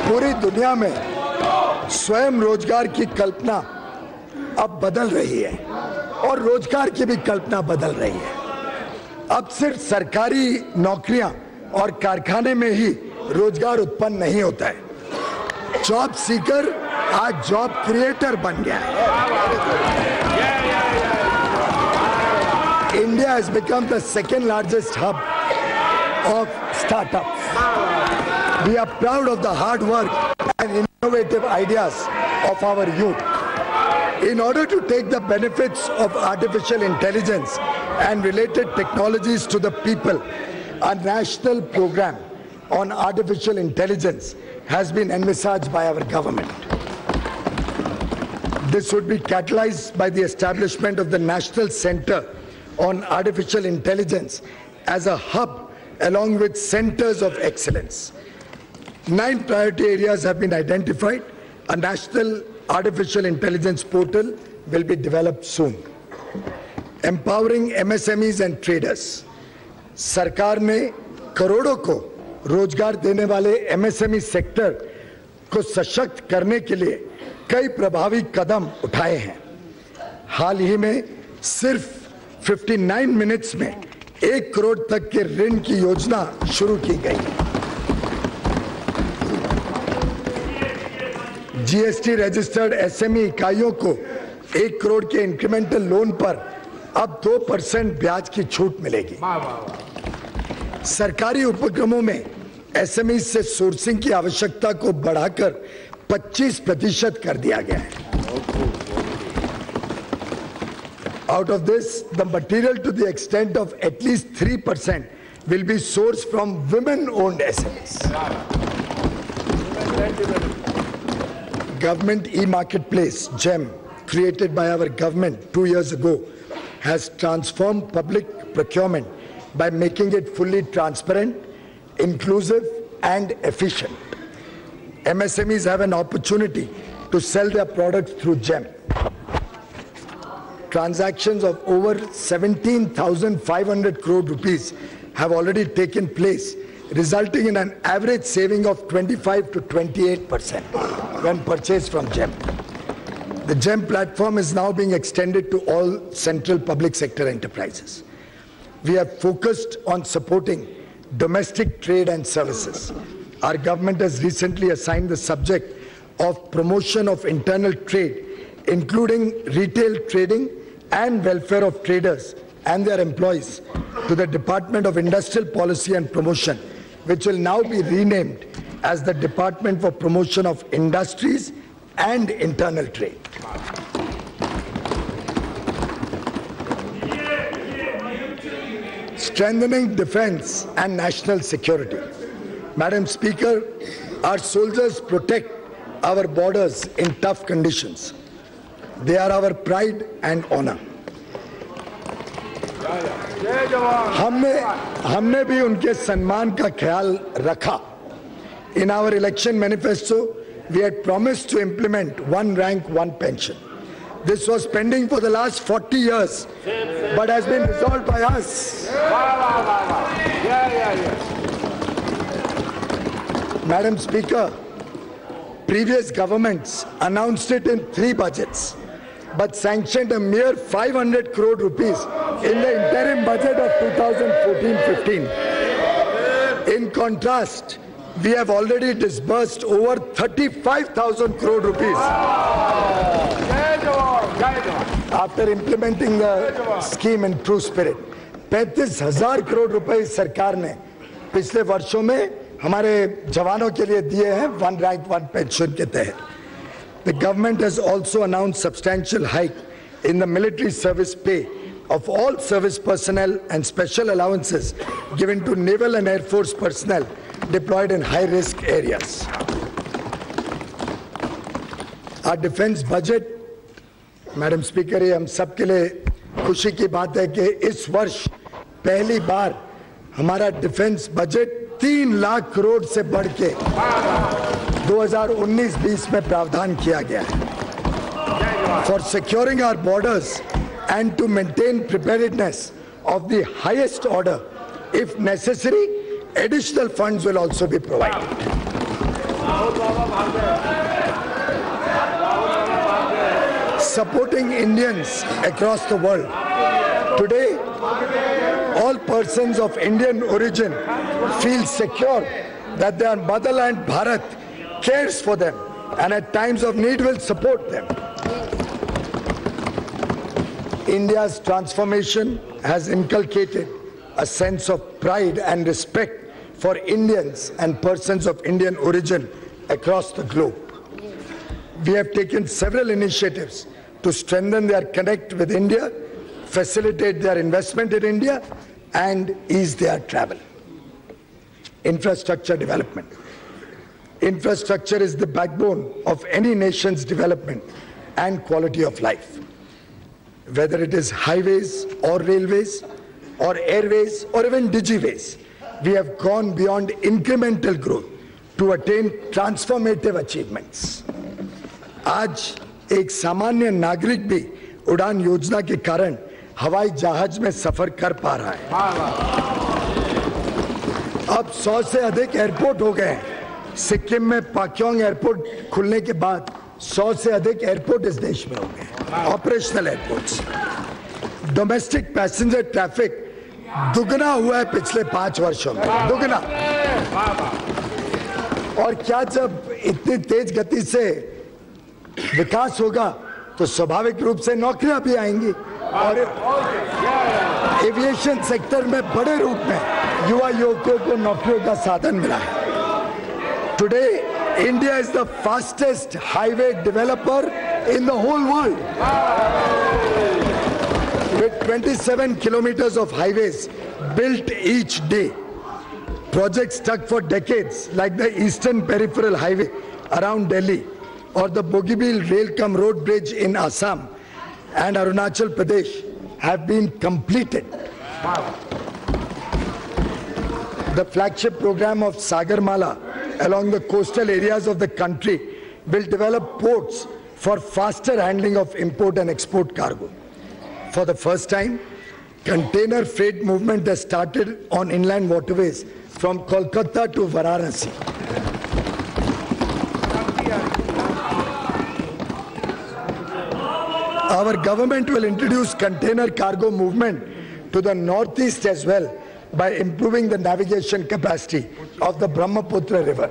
पूरी दुनिया में स्वयं रोजगार की कल्पना अब बदल रही है और रोजगार की भी कल्पना बदल रही है। अब सिर्फ सरकारी नौकरियां और कारखाने में ही रोजगार उत्पन्न नहीं होता है। जॉब सीकर आज जॉब क्रिएटर बन गया है। India has become the second largest hub of startups. We are proud of the hard work and innovative ideas of our youth. In order to take the benefits of artificial intelligence and related technologies to the people, a national program on artificial intelligence has been envisaged by our government. This would be catalyzed by the establishment of the National Center on Artificial Intelligence as a hub along with centers of excellence. 9 priority areas have been identified. A national artificial intelligence portal will be developed soon. Empowering MSMEs and traders. सरकार ने करोड़ों को रोजगार देने वाले MSME sector को सशक्त करने के लिए कई प्रभावी कदम उठाए हैं। हाल ही में सिर्फ 59 मिनट्स में 1 करोड़ तक के ऋण की योजना शुरू की गई। जीएसटी रजिस्टर्ड एसएमई इकाइयों को 1 करोड़ के इंक्रीमेंटल लोन पर अब 2% ब्याज की छूट मिलेगी। सरकारी उपक्रमों में एसएमई से सोर्सिंग की आवश्यकता को बढ़ाकर 25% कर दिया गया है। Out of this, the material to the extent of at least 3% will be sourced from women-owned SMEs. Government e-marketplace, GEM, created by our government 2 years ago, has transformed public procurement by making it fully transparent, inclusive, and efficient. MSMEs have an opportunity to sell their products through GEM. Transactions of over 17,500 crore rupees have already taken place, resulting in an average saving of 25 to 28% when purchased from GEM. The GEM platform is now being extended to all central public sector enterprises. We have focused on supporting domestic trade and services. Our government has recently assigned the subject of promotion of internal trade, including retail trading and welfare of traders and their employees, to the Department of Industrial Policy and Promotion, which will now be renamed as the Department for Promotion of Industries and Internal Trade. Strengthening defense and national security. Madam Speaker, our soldiers protect our borders in tough conditions. They are our pride and honor. हमने भी उनके सम्मान का ख्याल रखा. In our election manifesto, we had promised to implement one rank, one pension. This was pending for the last 40 years, but has been resolved by us. Madam Speaker, previous governments announced it in 3 budgets, but sanctioned a mere 500 crore rupees in the interim budget of 2014-15. In contrast, we have already disbursed over 35,000 crore rupees. After implementing the scheme in true spirit, 35,000 crore रुपए सरकार ने पिछले वर्षों में हमारे जवानों के लिए दिए हैं वन रैंक वन पेंशन के तहत. The government has also announced substantial hike in the military service pay of all service personnel and special allowances given to naval and air force personnel deployed in high-risk areas. Our defense budget, Madam Speaker, ये हम सब के लिए खुशी की बात है कि इस वर्ष पहली बार हमारा डिफेंस बजट 3 लाख करोड़ से बढ़ के 2019-20 में प्रावधान किया गया है. For securing our borders and to maintain preparedness of the highest order, if necessary, additional funds will also be provided. Supporting Indians across the world. Today, all persons of Indian origin feel secure that their motherland Bharat cares for them and at times of need will support them. India's transformation has inculcated a sense of pride and respect for Indians and persons of Indian origin across the globe. We have taken several initiatives to strengthen their connect with India, facilitate their investment in India, and ease their travel. Infrastructure development. Infrastructure is the backbone of any nation's development and quality of life. Whether it is highways or railways or airways or even digiways, we have gone beyond incremental growth to attain transformative achievements. आज एक सामान्य नागरिक भी उड़ान योजना के कारण हवाई जहाज में सफर कर पा रहा है. अब 100 से अधिक एयरपोर्ट हो गए हैं. सिक्किम में पाक्योंग एयरपोर्ट खुलने के बाद 100 से अधिक एयरपोर्ट इस देश में हो गए, operational airports. Domestic passenger traffic दुगना हुआ है पिछले 5 वर्षों में, दुगना. और क्या जब इतनी तेज गति से विकास होगा तो स्वाभाविक रूप से नौकरियां भी आएंगी और एविएशन सेक्टर में बड़े रूप में युवा युवकों को नौकरियों का साधन मिला है. Today India is the fastest highway developer in the whole world. With 27 kilometers of highways built each day, projects stuck for decades like the Eastern Peripheral Highway around Delhi or the Bogibeel Rail-cum Road Bridge in Assam and Arunachal Pradesh have been completed. The flagship program of Sagarmala along the coastal areas of the country will develop ports for faster handling of import and export cargo. For the first time, container freight movement has started on inland waterways from Kolkata to Varanasi. Our government will introduce container cargo movement to the northeast as well by improving the navigation capacity of the Brahmaputra River.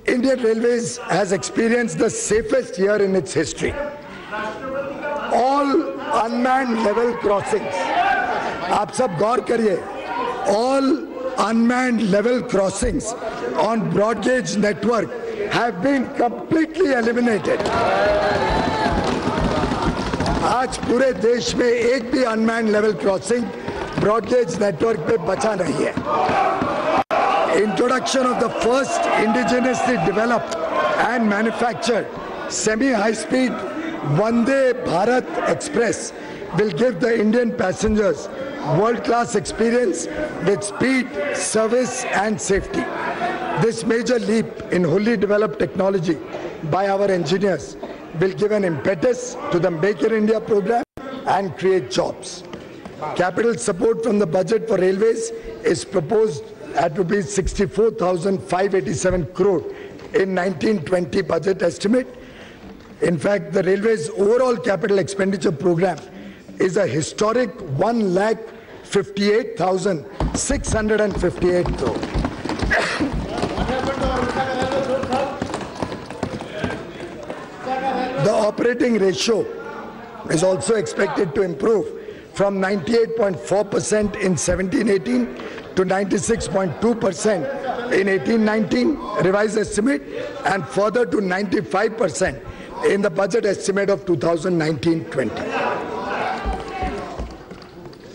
Indian Railways has experienced the safest year in its history. All unmanned level crossings, आप सब गौर करिए, all unmanned level crossings on broad gauge network have been completely eliminated. आज पूरे देश में एक भी unmanned level crossing broad gauge network पे बचा नहीं है. Introduction of the first indigenously developed and manufactured semi-high speed Vande Bharat Express will give the Indian passengers world-class experience with speed, service and safety. This major leap in wholly developed technology by our engineers will give an impetus to the Make in India program and create jobs. Capital support from the budget for railways is proposed at rupees 64,587 crore in 1920 budget estimate. In fact, the railways overall capital expenditure program is a historic 1,58,658 crore. The operating ratio is also expected to improve from 98.4% in 17-18 to 96.2% in 18-19 revised estimate, and further to 95% in the budget estimate of 2019-20.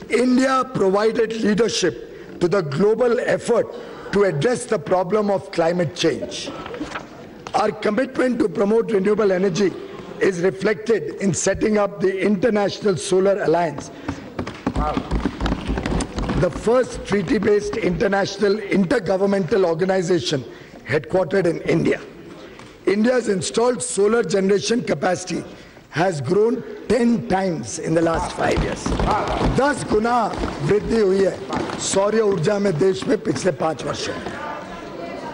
India provided leadership to the global effort to address the problem of climate change. Our commitment to promote renewable energy is reflected in setting up the International Solar Alliance, the first treaty-based international intergovernmental organization headquartered in India. India's installed solar generation capacity has grown 10 times in the last 5 years. 10 गुना वृद्धि हुई है सौर ऊर्जा में देश में पिछले 5 वर्षों में.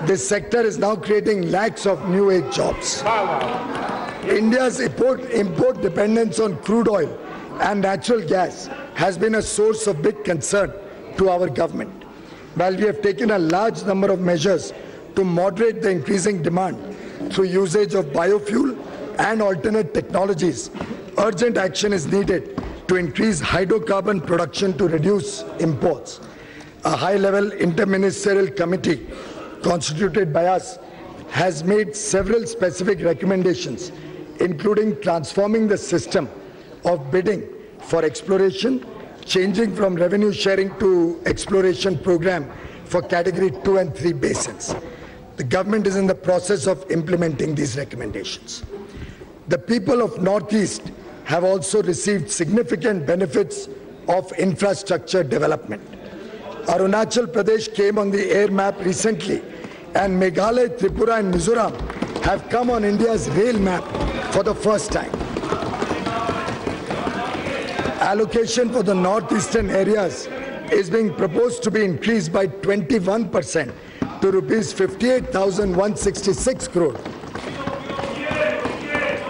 This sector is now creating lakhs of new age jobs. India's import dependence on crude oil and natural gas has been a source of big concern to our government. While we have taken a large number of measures to moderate the increasing demand through usage of biofuel and alternate technologies, urgent action is needed to increase hydrocarbon production to reduce imports. A high-level interministerial committee constituted by us has made several specific recommendations, including transforming the system of bidding for exploration, changing from revenue sharing to exploration program for category 2 and 3 basins. The government is in the process of implementing these recommendations. The people of Northeast have also received significant benefits of infrastructure development. Arunachal Pradesh came on the air map recently, and Meghalaya, Tripura and Mizoram have come on India's rail map for the first time. Allocation for the northeastern areas is being proposed to be increased by 21% to rupees 58,166 crore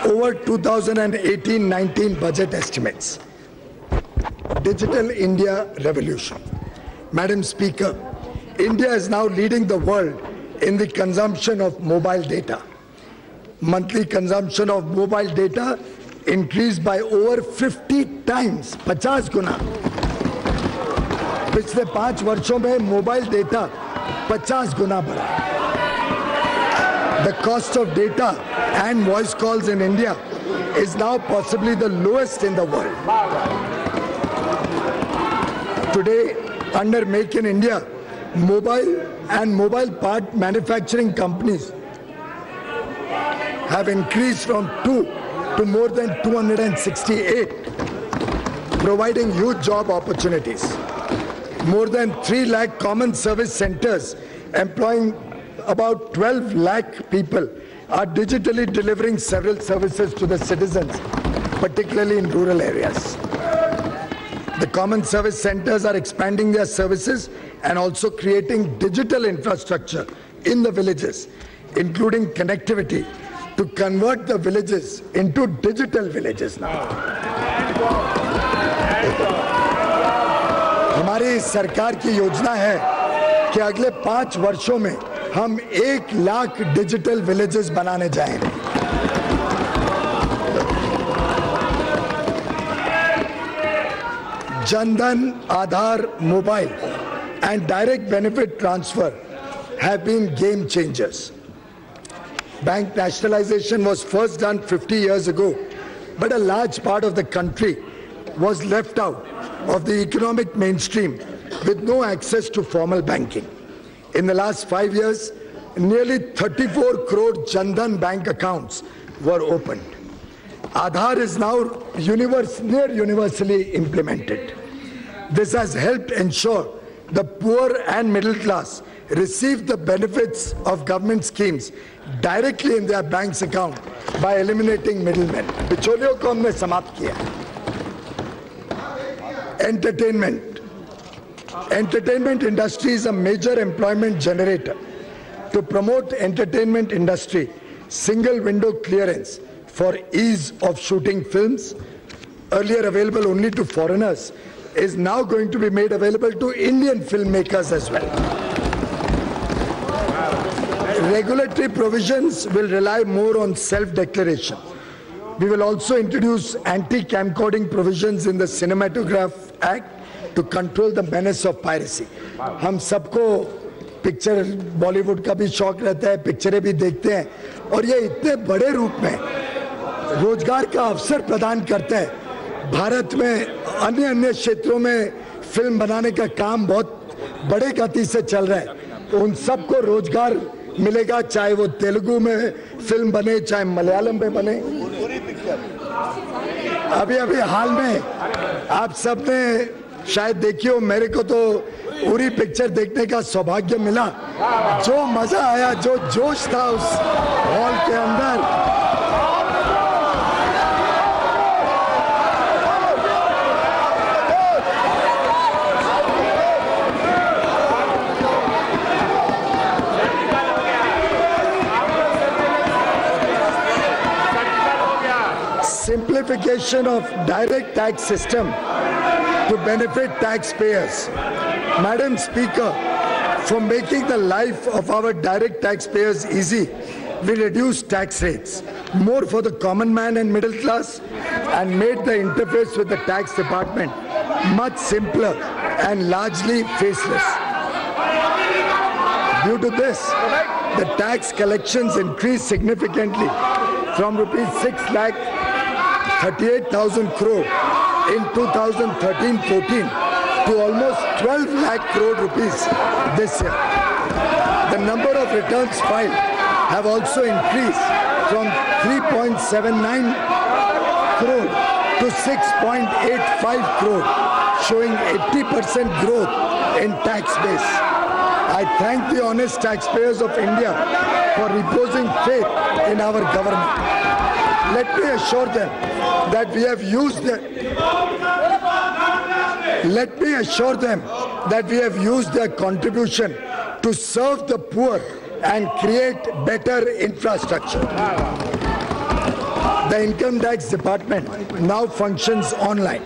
over 2018-19 budget estimates. Digital India Revolution. Madam Speaker, India is now leading the world in the consumption of mobile data. Monthly consumption of mobile data increased by over 50 times, 50 गुना. पिछले 5 वर्षों में mobile data 50 गुना बढ़ा. The cost of data and voice calls in India is now possibly the lowest in the world. Today, under Make in India, mobile and mobile part manufacturing companies have increased from 2 to more than 268, providing huge job opportunities. More than 3 lakh common service centers employing about 12 lakh people are digitally delivering several services to the citizens, particularly in rural areas. The common service centers are expanding their services and also creating digital infrastructure in the villages, including connectivity to convert the villages into digital villages now. हमारी सरकार की योजना है कि अगले 5 वर्षों में हम 1 लाख डिजिटल विलेजेस बनाने जाएंगे. Jan-Dhan, Aadhaar, mobile and direct benefit transfer have been game changers. Bank nationalization was first done 50 years ago, but a large part of the country was left out of the economic mainstream with no access to formal banking. In the last 5 years, nearly 34 crore Jan-Dhan bank accounts were opened. Aadhaar is now near universally implemented. This has helped ensure the poor and middle class receive the benefits of government schemes directly in their bank's account by eliminating middlemen. बिचौलियों को हमने समाप्त किया. Entertainment industry is a major employment generator. To promote entertainment industry, single window clearance for ease of shooting films, earlier available only to foreigners, is now going to be made available to Indian filmmakers as well. Regulatory provisions will rely more on self-declaration. We will also introduce anti-camcording provisions in the Cinematograph Act to control the menace of piracy. हम सबको picture Bollywood का भी शौक रहता है, पिक्चरें भी देखते हैं, और ये इतने बड़े रूप में रोजगार का अवसर प्रदान करते हैं। भारत में अन्य क्षेत्रों में फिल्म बनाने का काम बहुत बड़े गति से चल रहा है, तो उन सबको रोजगार मिलेगा, चाहे वो तेलुगु में फिल्म बने, चाहे मलयालम में बने। अभी हाल में आप सबने शायद देखी हो, मेरे को तो उरी पिक्चर देखने का सौभाग्य मिला। जो मजा आया, जो जोश था उस हॉल के अंदर, simplification of direct tax system to benefit taxpayers. Madam Speaker, for making the life of our direct taxpayers easy, we reduced tax rates more for the common man and middle class and made the interface with the tax department much simpler and largely faceless. Due to this, the tax collections increased significantly from ₹6,38,000 crore in 2013-14 to almost 12 lakh crore rupees this year. The number of returns filed have also increased from 3.79 crore to 6.85 crore, showing 80% growth in tax base. I thank the honest taxpayers of India for reposing faith in our government. Let me assure them that we have used their contribution to serve the poor and create better infrastructure. The Income Tax Department now functions online.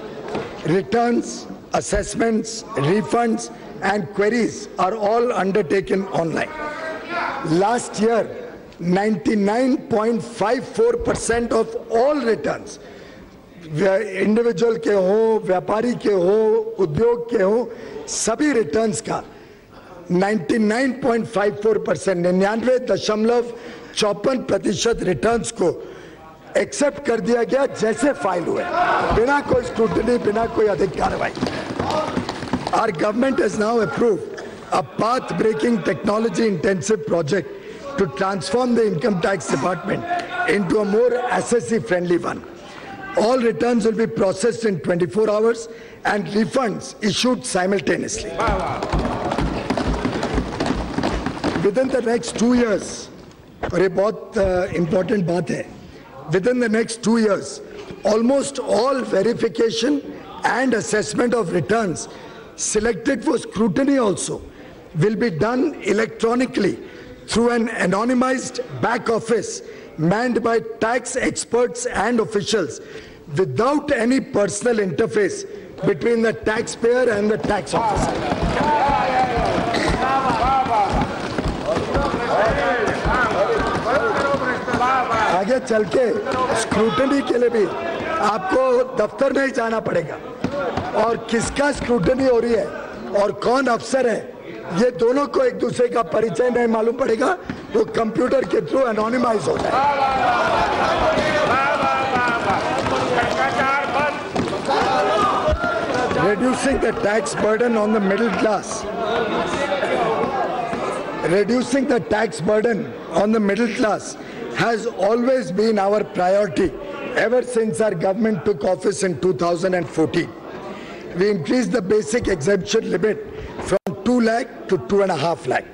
Returns, assessments, refunds, and queries are all undertaken online. Last year, 99.54% of all returns, individual के हो, व्यापारी के हो, उद्योग के हो, सभी returns का 99.54%, 99.54% रिटर्न्स को एक्सेप्ट कर दिया गया जैसे फाइल हुए, बिना कोई स्क्रूटनी, बिना कोई अधिक कार्रवाई। Our government has now approved a path-breaking technology-intensive project to transform the Income Tax Department into a more assessee-friendly one. All returns will be processed in 24 hours and refunds issued simultaneously. Within the next 2 years, और ये बहुत important बात है, within the next 2 years, almost all verification and assessment of returns selected for scrutiny also will be done electronically through an anonymized back office manned by tax experts and officials without any personal interface between the taxpayer and the tax officer. आगे चल के scrutiny के लिए भी आपको दफ्तर में ही जाना पड़ेगा, और किसका स्क्रूटनी हो रही है और कौन अफसर है, ये दोनों को एक दूसरे का परिचय नहीं मालूम पड़ेगा, वो कंप्यूटर के थ्रू एनोनिमाइज हो जाए। Reducing the tax burden on the middle class. Reducing the tax burden on the middle class has always been our priority ever since our government took office in 2014. We increased the basic exemption limit from 2 lakh to 2.5 lakh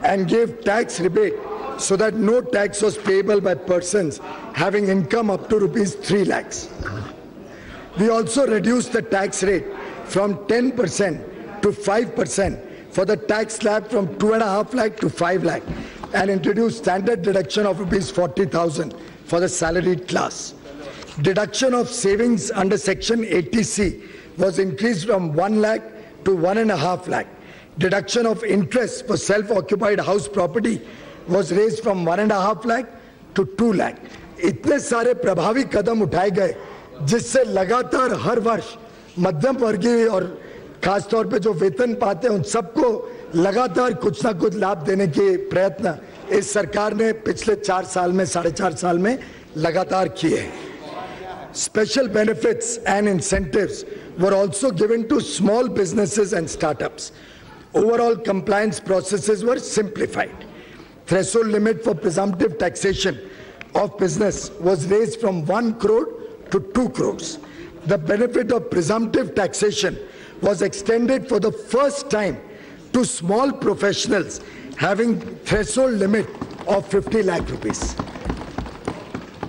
and gave tax rebate so that no tax was payable by persons having income up to rupees 3 lakhs. We also reduced the tax rate from 10% to 5% for the tax slab from 2.5 lakh to 5 lakh and introduced standard deduction of rupees 40,000 for the salaried class. Deduction of savings under Section 80C was increased from 1 lakh to 1.5 lakh. Deduction of interest for self-occupied house property was raised from 1.5 lakh to 2 lakh. इतने सारे प्रभावी कदम उठाए गए जिससे लगातार हर वर्ष मध्यम वर्गीय और खासतौर पे जो वेतन पाते हैं उन सबको लगातार कुछ ना कुछ लाभ देने के प्रयत्न इस सरकार ने पिछले 4 साल में 4.5 साल में लगातार किए हैं. Special benefits and incentives were also given to small businesses and startups. Overall compliance processes were simplified. Threshold limit for presumptive taxation of business was raised from 1 crore to 2 crores. The benefit of presumptive taxation was extended for the first time to small professionals having threshold limit of 50 lakh rupees.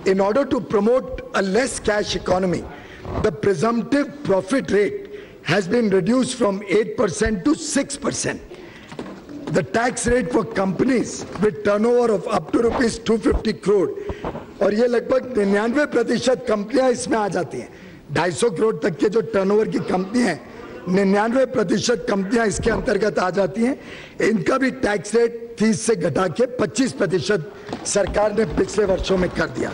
In order to promote a less cash economy, the presumptive profit rate has been reduced from 8% to 6%. The tax rate for companies with turnover of up to rupees 250 crore, और ये लगभग 99% कंपनियां इसमें आ जाती हैं. 250 करोड़ तक के जो टर्नओवर की कंपनी हैं 99% कंपनियां इसके अंतर्गत आ जाती हैं. इनका भी टैक्स रेट 30 से घटा के 25% सरकार ने पिछले वर्षों में कर दिया.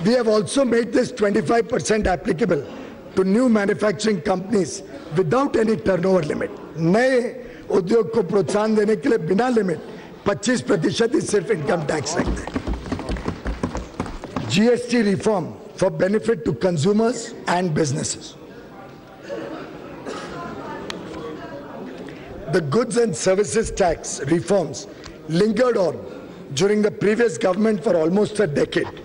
We have also made this 25% applicable to new manufacturing companies without any turnover limit. नए उद्योग को प्रोत्साहन देने के लिए बिना लिमिट 25% ही सिर्फ इनकम टैक्स रखते हैं. GST reform for benefit to consumers and businesses. The goods and services tax reforms lingered on during the previous government for almost a decade.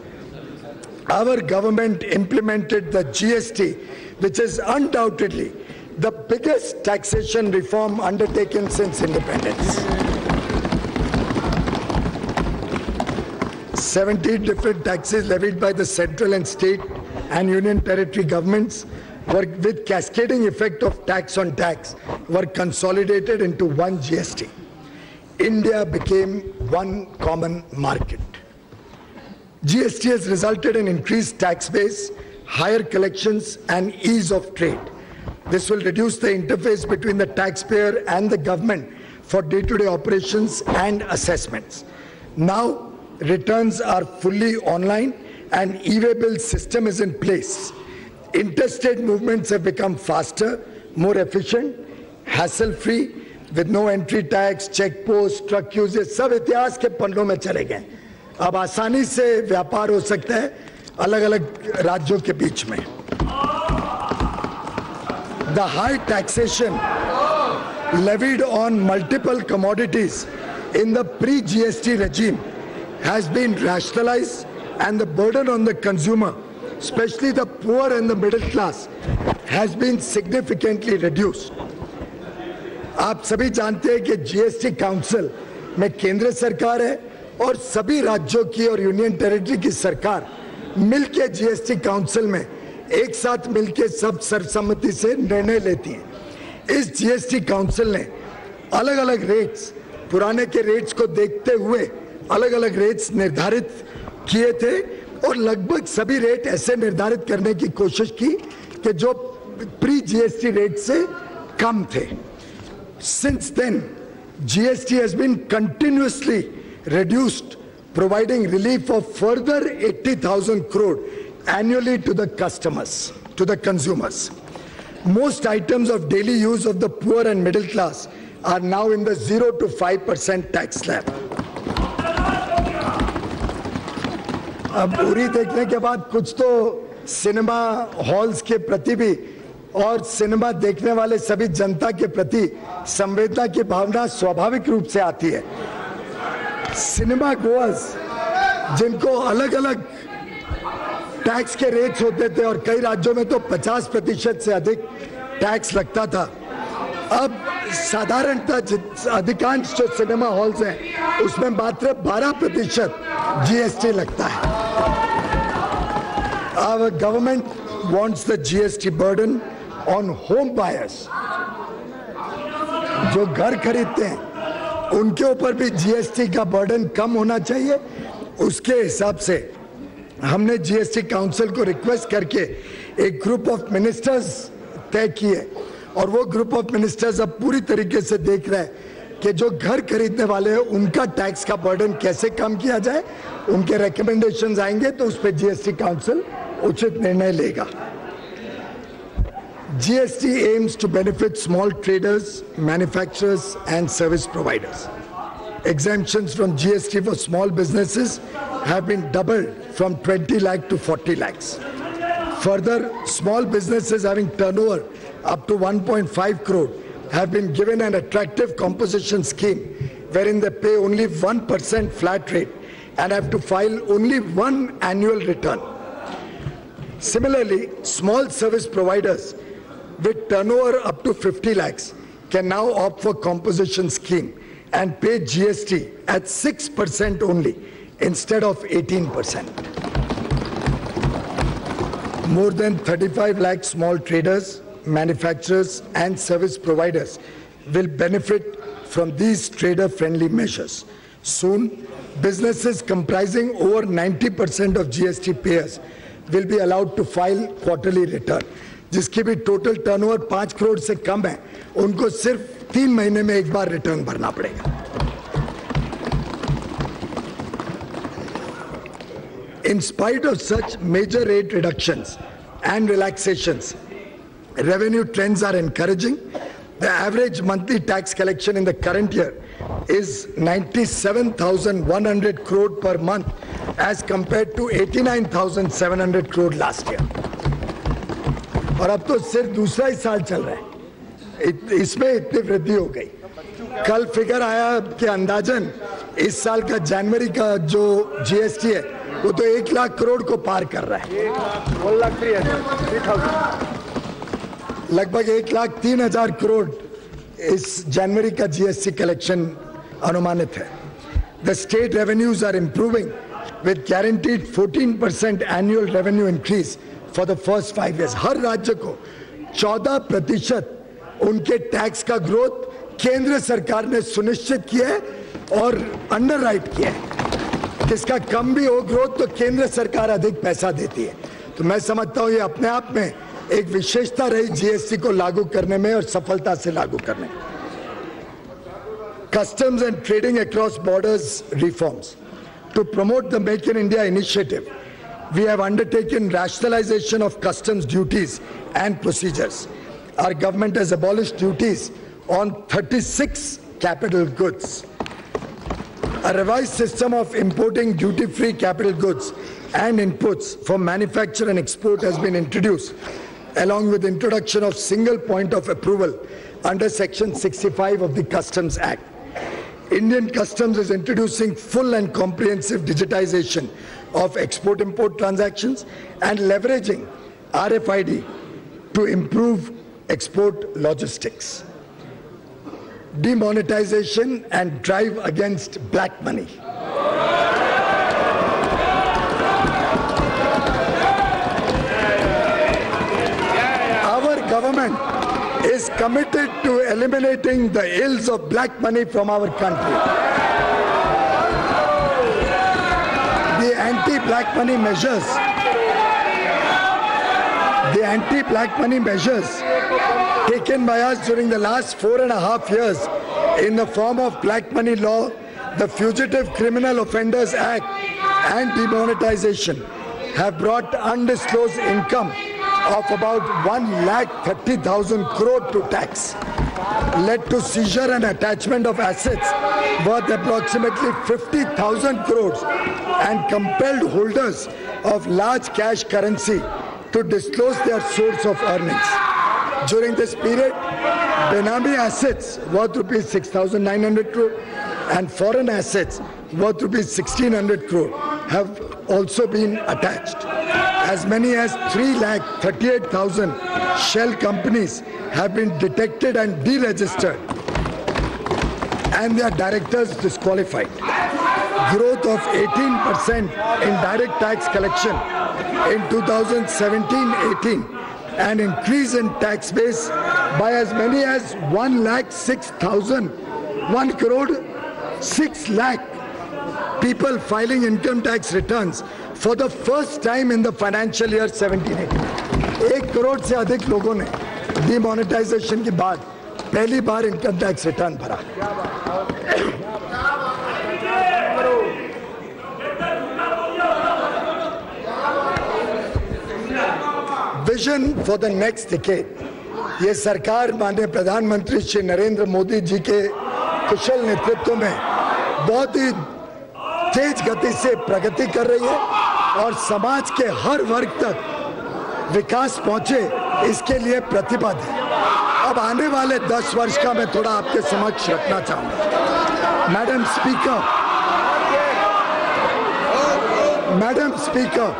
Our government implemented the GST, which is undoubtedly the biggest taxation reform undertaken since independence. 17 different taxes levied by the central and state and union territory governments were, with cascading effect of tax on tax, were consolidated into one GST. India became one common market. GST has resulted in increased tax base, higher collections, and ease of trade. This will reduce the interface between the taxpayer and the government for day-to-day operations and assessments. Now, returns are fully online and e-way bill system is in place. Interstate movements have become faster, more efficient, hassle-free, with no entry tax, check post, truck queues, ये सब इतिहास के पन्नों में चले गए. अब आसानी से व्यापार हो सकता है अलग-अलग राज्यों के बीच में. The high taxation levied on multiple commodities in the pre-GST regime has been rationalized, and the burden on the consumer, especially the poor and the middle class, has been significantly reduced. आप सभी जानते हैं कि GST council में केंद्र सरकार है और सभी राज्यों की और यूनियन टेरिटरी की सरकार मिलके जीएसटी काउंसिल में एक साथ मिलके सब सर्वसम्मति से निर्णय लेती हैं. इस जीएसटी काउंसिल ने अलग-अलग रेट्स, पुराने के रेट्स को देखते हुए अलग-अलग रेट्स निर्धारित किए थे और लगभग सभी रेट ऐसे निर्धारित करने की कोशिश की कि जो प्री जीएसटी रेट से कम थे. Since then, GST has been continuously reduced, providing relief of further 80,000 crore annually to the customers, to the consumers. Most items of daily use of the poor and middle class are now in the 0 to 5% tax slab. अब उरी देखने के बाद कुछ तो cinema halls के प्रति भी और सिनेमा देखने वाले सभी जनता के प्रति संवेदना की भावना स्वाभाविक रूप से आती है. सिनेमा गोअर्स जिनको अलग-अलग टैक्स के रेट्स होते थे और कई राज्यों में तो 50% से अधिक टैक्स लगता था, अब साधारणतः अधिकांश जो सिनेमा हॉल्स हैं उसमें मात्र 12% जीएसटी लगता है. Our government wants the GST burden on home buyers. जो घर खरीदते हैं उनके ऊपर भी जीएसटी का बर्डन कम होना चाहिए. उसके हिसाब से हमने जीएसटी काउंसिल को रिक्वेस्ट करके एक ग्रुप ऑफ मिनिस्टर्स तय किए और वो ग्रुप ऑफ मिनिस्टर्स अब पूरी तरीके से देख रहे हैं कि जो घर खरीदने वाले हैं उनका टैक्स का बर्डन कैसे कम किया जाए। उनके रिकमेंडेशंस आएंगे तो उस पर जीएसटी काउंसिल उचित निर्णय लेगा। GST aims to benefit small traders, manufacturers and service providers. Exemptions from GST for small businesses have been doubled from 20 lakh to 40 lakhs. Further, small businesses having turnover up to 1.5 crore have been given an attractive composition scheme wherein they pay only 1% flat rate and have to file only one annual return. Similarly, small service providers with turnover up to 50 lakhs can now opt for composition scheme and pay GST at 6% only instead of 18%. More than 35 lakh small traders, manufacturers and service providers will benefit from these trader-friendly measures. Soon, businesses comprising over 90% of GST payers will be allowed to file quarterly return. जिसकी भी total turnover 5 crore से कम है, उनको सिर्फ 3 महीने में एक बार return भरना पड़ेगा। In spite of such major rate reductions and relaxations, revenue trends are encouraging. The average monthly tax collection in the current year is 97,100 crore per month as compared to 89,700 crore last year. और अब तो सिर्फ दूसरा ही साल चल रहा है, इसमें इतनी वृद्धि हो गई। कल फिगर आया कि अंदाजन इस साल का जनवरी का जो जीएसटी है वो तो 1 लाख करोड़ को पार कर रहा है। लगभग 1,03,000 करोड़ इस जनवरी का जीएसटी कलेक्शन अनुमानित है। The state revenues are improving with guaranteed 14% annual revenue increase for the first 5 years. हर राज्य को 14% उनके टैक्स का ग्रोथ केंद्र सरकार ने सुनिश्चित किया है और अंडरराइट किया है। किसका कम भी हो ग्रोथ तो केंद्र सरकार अधिक पैसा देती है। तो मैं समझता हूं ये अपने आप में एक विशेषता रही जीएसटी को लागू करने में और सफलता से लागू करने में। Customs and trading across borders reforms. To promote the Make in India initiative, we have undertaken rationalization of customs duties and procedures. Our government has abolished duties on 36 capital goods. A revised system of importing duty-free capital goods and inputs for manufacture and export has been introduced, along with introduction of single point of approval under Section 65 of the Customs Act. Indian Customs is introducing full and comprehensive digitization of export-import transactions and leveraging RFID to improve export logistics. Demonetization and drive against black money. Our government is committed to eliminating the ills of black money from our country. The anti-black money measures taken by us during the last 4.5 years in the form of black money law, the Fugitive Criminal Offenders Act and demonetization have brought undisclosed income of about 1,30,000 crore to tax, led to seizure and attachment of assets worth approximately 50,000 crores and compelled holders of large cash currency to disclose their source of earnings. During this period, Benami assets worth rupees 6,900 crore and foreign assets worth rupees 1,600 crore have also been attached. As many as 3,38,000 shell companies have been detected and deregistered and their directors disqualified. Growth of 18% in direct tax collection in 2017-18 and increase in tax base by as many as 1 crore 6 lakh people filing income tax returns For the first time in the financial year 17-18, 1 crore से अधिक लोगों ने demonetisation के बाद पहली बार income tax return भरा। Vision for the next decade, ये सरकार माननीय प्रधानमंत्री श्री नरेंद्र मोदी जी के कुशल नेतृत्व में बहुत ही तेज गति से प्रगति कर रही है और समाज के हर वर्ग तक विकास पहुंचे, इसके लिए प्रतिबद्ध है। अब आने वाले 10 वर्ष का मैं थोड़ा आपके समक्ष रखना चाहूंगा। Madam speaker,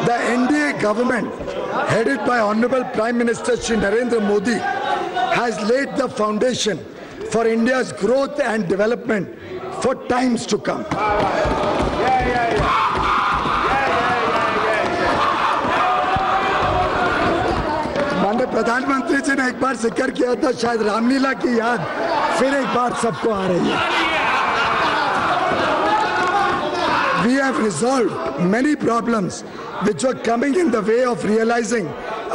the NDA government headed by Honorable Prime Minister Shri Narendra Modi has laid the foundation for India's growth and development for times to come. माननीय प्रधानमंत्री जी ने एक बार जिक्र किया था, शायद रामलीला की याद फिर एक बार सबको आ रही है। We have resolved many problems which were coming in the way of realizing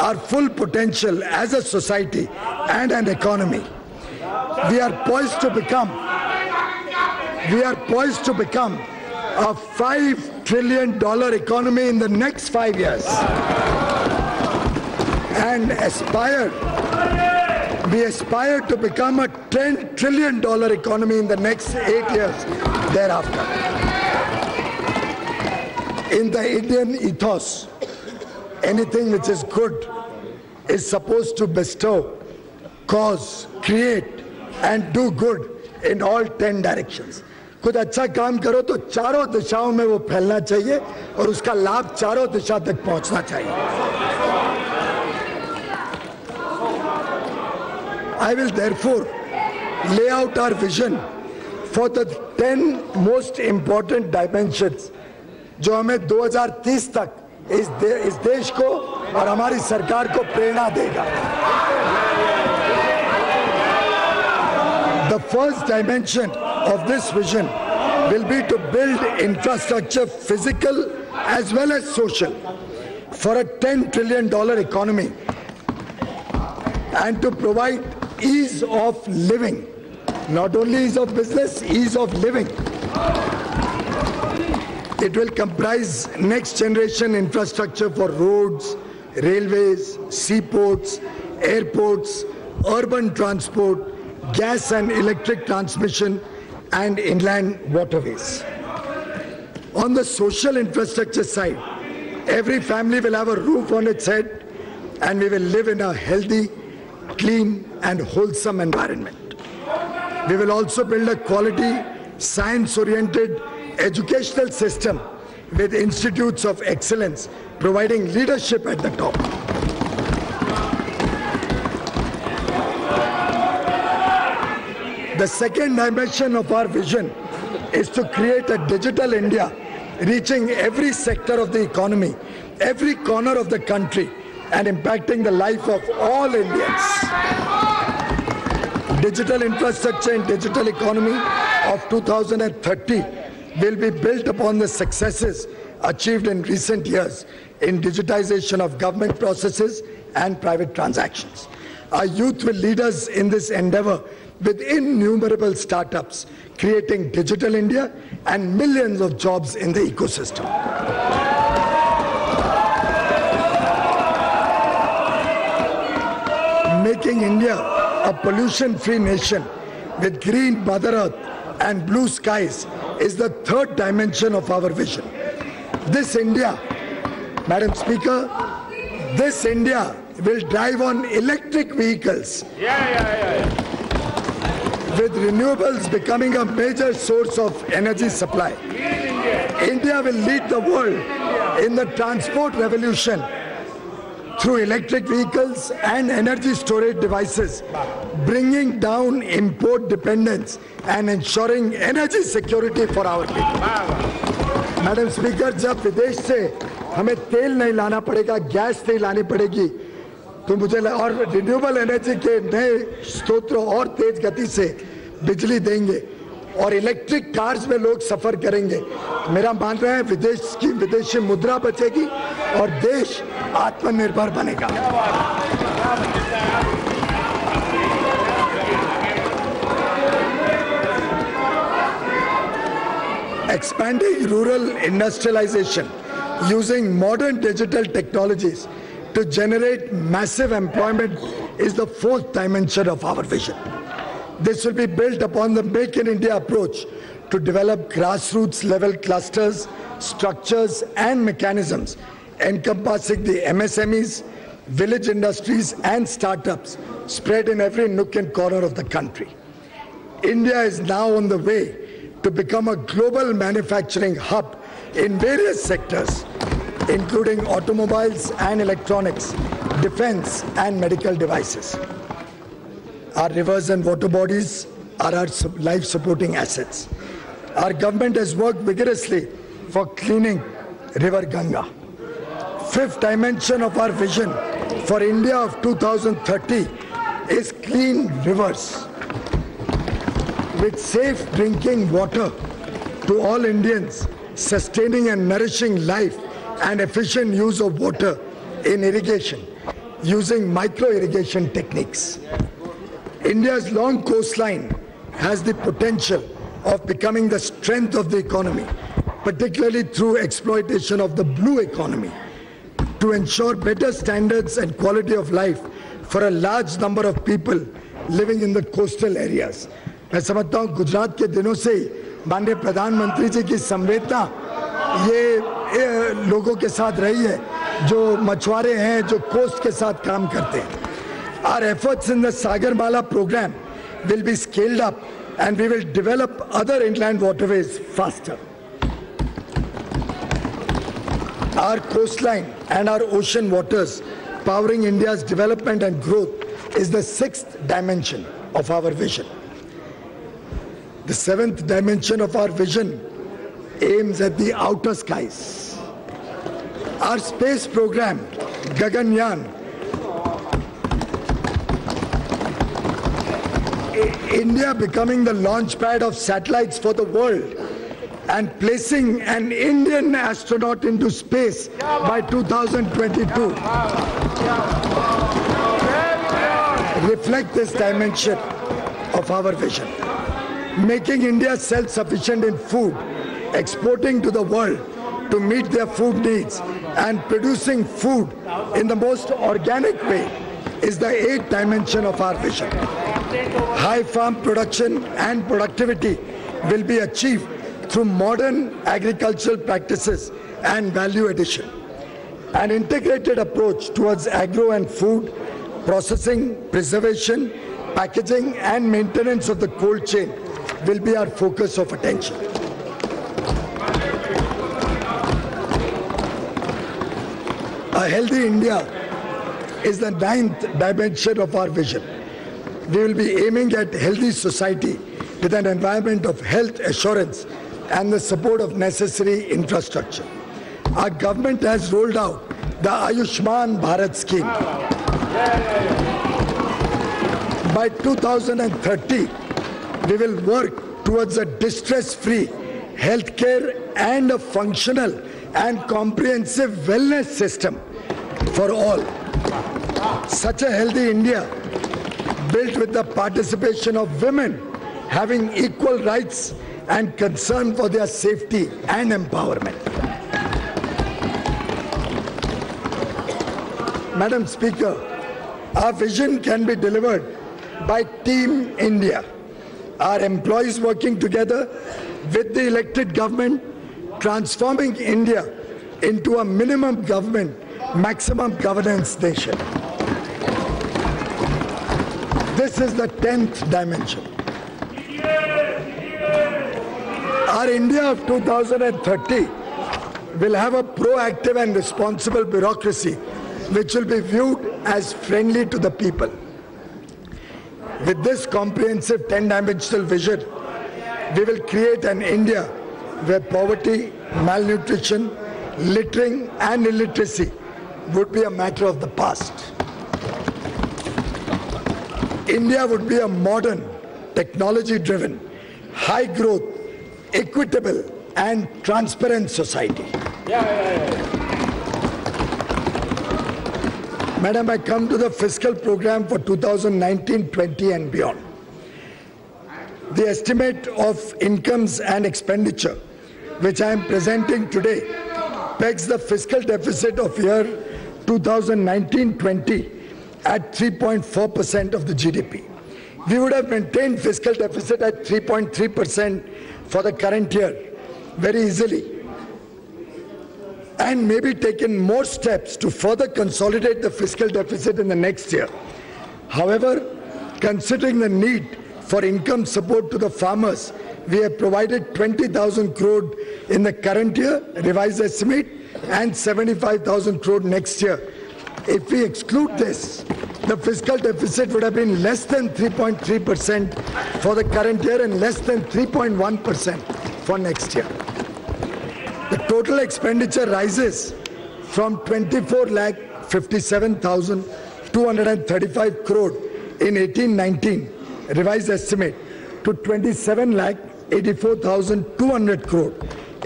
our full potential as a society and an economy. We are poised to become a $5 trillion economy in the next 5 years, and we aspire to become a $10 trillion economy in the next 8 years thereafter. In the Indian ethos, anything which is good is supposed to bestow, cause, create and do good in all 10 directions. कुछ अच्छा काम करो तो चारों दिशाओं में वो फैलना चाहिए और उसका लाभ चारों दिशा तक पहुंचना चाहिए। I will therefore lay out our vision for the 10 most important dimensions जो हमें 2030 तक इस देश को और हमारी सरकार को प्रेरणा देगा। The first dimension of this vision will be to build infrastructure, physical as well as social, for a $10 trillion economy and to provide ease of living, not only ease of business, ease of living. It will comprise next generation infrastructure for roads, railways, seaports, airports, urban transport, gas and electric transmission and inland waterways. On the social infrastructure side, every family will have a roof on its head and we will live in a healthy, clean and wholesome environment. We will also build a quality, science-oriented educational system with institutes of excellence providing leadership at the top. The second dimension of our vision is to create a digital India reaching every sector of the economy, every corner of the country and impacting the life of all Indians. Digital infrastructure and digital economy of 2030 will be built upon the successes achieved in recent years in digitization of government processes and private transactions. Our youth will lead us in this endeavor with innumerable startups, creating digital India and millions of jobs in the ecosystem. Making India a pollution-free nation with green Mother Earth and blue skies is the third dimension of our vision. This India, Madam Speaker, this India will drive on electric vehicles. With renewables becoming a major source of energy supply. India will lead the world in the transport revolution through electric vehicles and energy storage devices, bringing down import dependence and ensuring energy security for our people. Madam Speaker, जब विदेश से हमें तेल नहीं लाना पड़ेगा, gas नहीं लानी पड़ेगी, तो मुझे और रिन्यूएबल एनर्जी के नए स्रोतों और तेज गति से बिजली देंगे, और इलेक्ट्रिक कार्स में लोग सफर करेंगे, मेरा मानना है विदेशी मुद्रा बचेगी और देश आत्मनिर्भर बनेगा। Expanding rural industrialization using modern digital technologies to generate massive employment is the fourth dimension of our vision. This will be built upon the Make in India approach to develop grassroots level clusters, structures and mechanisms encompassing the MSMEs, village industries and startups spread in every nook and corner of the country. India is now on the way to become a global manufacturing hub in various sectors, including automobiles and electronics, defense and medical devices. Our rivers and water bodies are our life-supporting assets. Our government has worked vigorously for cleaning River Ganga. Fifth dimension of our vision for India of 2030 is clean rivers. With safe drinking water to all Indians, sustaining and nourishing life and efficient use of water in irrigation, using micro-irrigation techniques. India's long coastline has the potential of becoming the strength of the economy, particularly through exploitation of the blue economy, to ensure better standards and quality of life for a large number of people living in the coastal areas. मैं समझता हूँ गुजरात के दिनों से ही माननीय प्रधानमंत्री जी की संवेदना ये लोगों के साथ रही है जो मछुआरे हैं, जो कोस्ट के साथ काम करते हैं. Our efforts in the Sagarmala program will be scaled up and we will develop other inland waterways faster. Our coastline and our ocean waters powering India's development and growth is the sixth dimension of our vision. The seventh dimension of our vision aims at the outer skies. Our space program, Gaganyaan, India becoming the launch pad of satellites for the world and placing an Indian astronaut into space by 2022 reflect this dimension of our vision. Making India self-sufficient in food, exporting to the world to meet their food needs and producing food in the most organic way is the eighth dimension of our vision. High farm production and productivity will be achieved through modern agricultural practices and value addition. An integrated approach towards agro and food, processing, preservation, packaging and maintenance of the cold chain will be our focus of attention. A healthy India is the ninth dimension of our vision. We will be aiming at healthy society with an environment of health assurance and the support of necessary infrastructure. Our government has rolled out the Ayushman Bharat scheme. By 2030, we will work towards a distress-free healthcare and a functional and comprehensive wellness system for all. Such a healthy India, built with the participation of women, having equal rights and concern for their safety and empowerment. Madam Speaker, our vision can be delivered by Team India. Our employees working together with the elected government, transforming India into a minimum government, maximum governance nation. This is the 10th dimension. Our India of 2030 will have a proactive and responsible bureaucracy which will be viewed as friendly to the people. With this comprehensive 10-dimensional vision, we will create an India where poverty, malnutrition, littering and illiteracy would be a matter of the past. India would be a modern, technology-driven, high growth, equitable and transparent society. Madam, I come to the fiscal program for 2019-20 and beyond. The estimate of incomes and expenditure, which I am presenting today, pegs the fiscal deficit of year 2019-20 at 3.4% of the GDP. We would have maintained fiscal deficit at 3.3% for the current year very easily, and maybe taken more steps to further consolidate the fiscal deficit in the next year. However, considering the need for income support to the farmers, we have provided 20,000 crore in the current year, revised estimate, and 75,000 crore next year. If we exclude this, the fiscal deficit would have been less than 3.3% for the current year and less than 3.1% for next year. The total expenditure rises from 24,57,235 crore in 18-19 revised estimate to 27,84,200 crore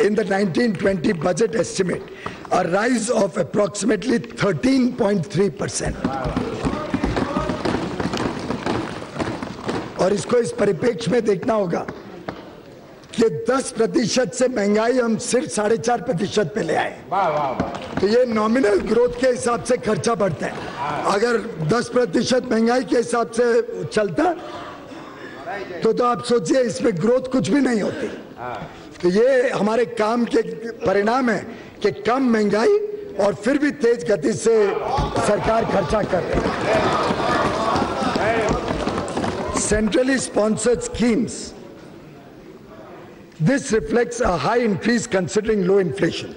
in the 19-20 budget estimate, a rise of approximately 13.3%. और इसको इस परिप्रेक्ष्य में देखना होगा कि 10% से महंगाई हम सिर्फ 4.5% पे ले आए, तो ये नॉमिनल ग्रोथ के हिसाब से खर्चा बढ़ता है। अगर 10% महंगाई के हिसाब से चलता तो आप सोचिए इसमें ग्रोथ कुछ भी नहीं होती। तो ये हमारे काम के परिणाम है कि कम महंगाई और फिर भी तेज गति से सरकार खर्चा कर रही है। Centrally sponsored schemes. This reflects a high increase considering low inflation.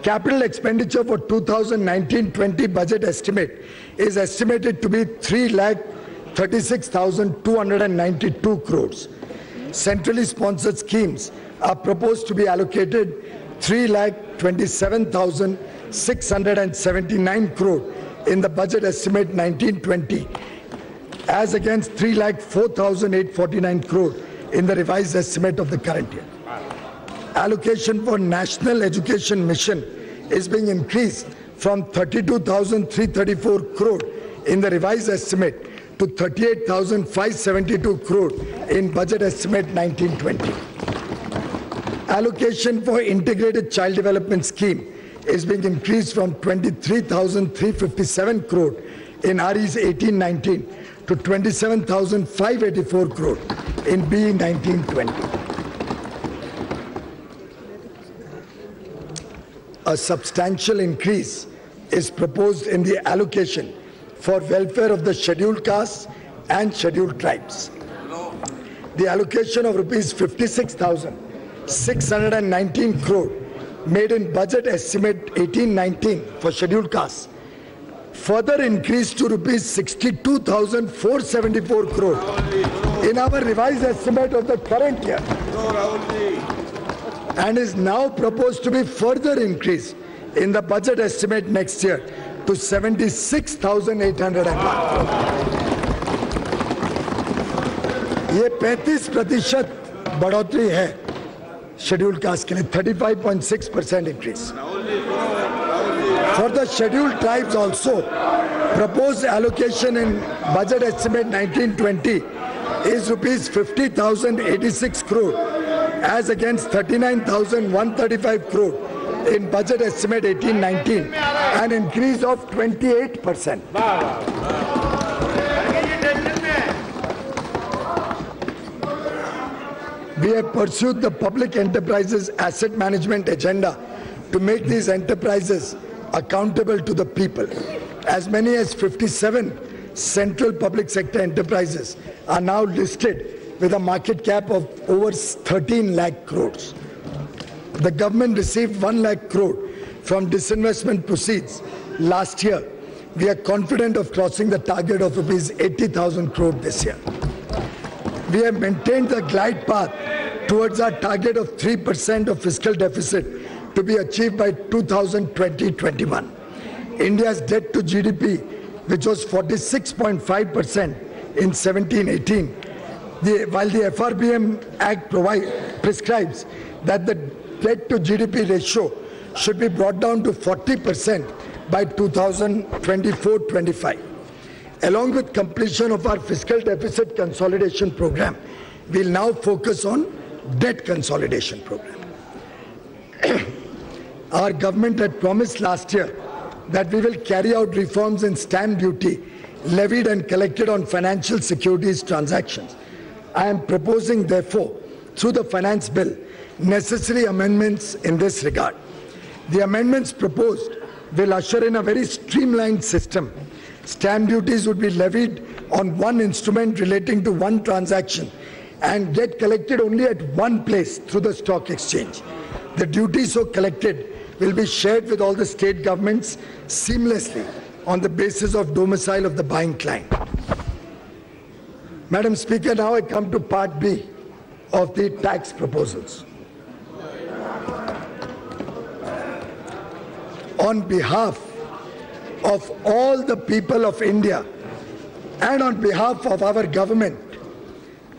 Capital expenditure for 2019-20 budget estimate is estimated to be 3,36,292 crores. Centrally sponsored schemes are proposed to be allocated 3,27,679 crore in the budget estimate 19-20, as against 3,04,849 crore in the revised estimate of the current year. Allocation for National Education Mission is being increased from 32,334 crore in the revised estimate to 38,572 crore in budget estimate 19-20. Allocation for Integrated Child Development Scheme is being increased from 23,357 crore in RE's 18-19 to 27,584 crore in BE 19-20. A substantial increase is proposed in the allocation for welfare of the scheduled castes and scheduled tribes. The allocation of rupees 56,619 crore made in budget estimate 18-19 for scheduled castes further increased to rupees 62,474 crore in our revised estimate of the current year, and is now proposed to be further increased in the budget estimate next year to 76,801 crore. ये 35% बढ़ोतरी है scheduled caste के लिए, 35.6% increase. For the scheduled tribes also, proposed allocation in budget estimate 19-20 is rupees 50,086 crore as against 39,135 crore in budget estimate 18-19, an increase of 28%. We have pursued the public enterprises asset management agenda to make these enterprises accountable to the people. As many as 57 central public sector enterprises are now listed with a market cap of over 13 lakh crores. The government received 1 lakh crore from disinvestment proceeds last year. We are confident of crossing the target of rupees 80,000 crore this year. We have maintained the glide path towards our target of 3% of fiscal deficit to be achieved by 2020-21. India's debt to GDP, which was 46.5% in 17-18, while the FRBM Act prescribes that the debt to GDP ratio should be brought down to 40% by 2024-25. Along with completion of our fiscal deficit consolidation program, we'll now focus on debt consolidation program. Our government had promised last year that we will carry out reforms in stamp duty levied and collected on financial securities transactions. I am proposing, therefore, through the finance bill, necessary amendments in this regard. The amendments proposed will usher in a very streamlined system. Stamp duties would be levied on one instrument relating to one transaction and get collected only at one place through the stock exchange. The duty so collected will be shared with all the state governments seamlessly on the basis of domicile of the buying client. Madam Speaker, now I come to Part B of the tax proposals. On behalf of all the people of India and on behalf of our government,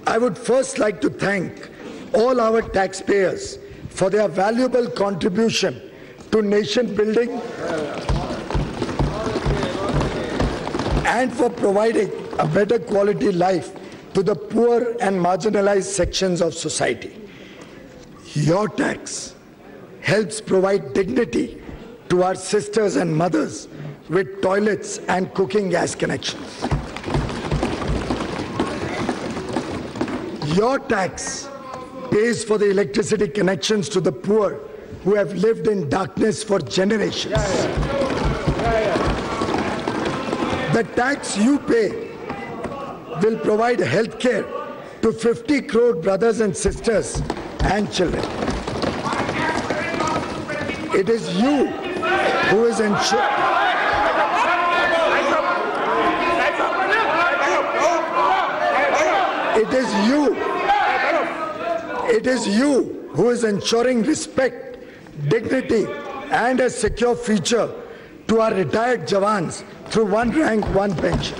I would first like to thank all our taxpayers for their valuable contribution to nation building and for providing a better quality life to the poor and marginalized sections of society. Your tax helps provide dignity to our sisters and mothers with toilets and cooking gas connections. Your tax pays for the electricity connections to the poor who have lived in darkness for generations. The tax you pay will provide health care to 50 crore brothers and sisters and children. It is you who is ensuring. It is you who is ensuring respect, dignity, and a secure future to our retired Jawans through one rank, one pension.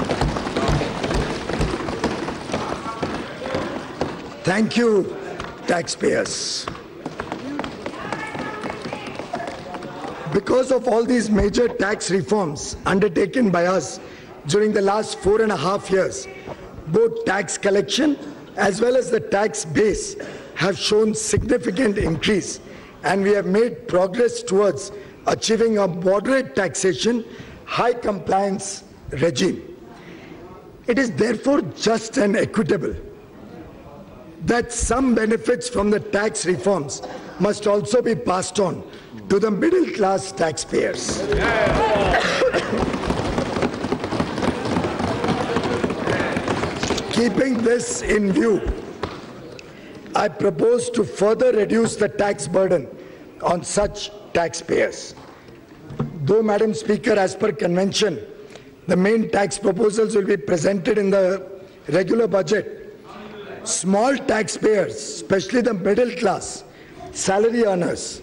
Thank you, taxpayers. Because of all these major tax reforms undertaken by us during the last 4.5 years, both tax collection as well as the tax base have shown significant increase, and we have made progress towards achieving a moderate taxation, high compliance regime. It is therefore just and equitable that some benefits from the tax reforms must also be passed on to the middle class taxpayers. Keeping this in view, I propose to further reduce the tax burden on such taxpayers. Though, Madam Speaker, as per convention, the main tax proposals will be presented in the regular budget, small taxpayers, especially the middle class, salary earners,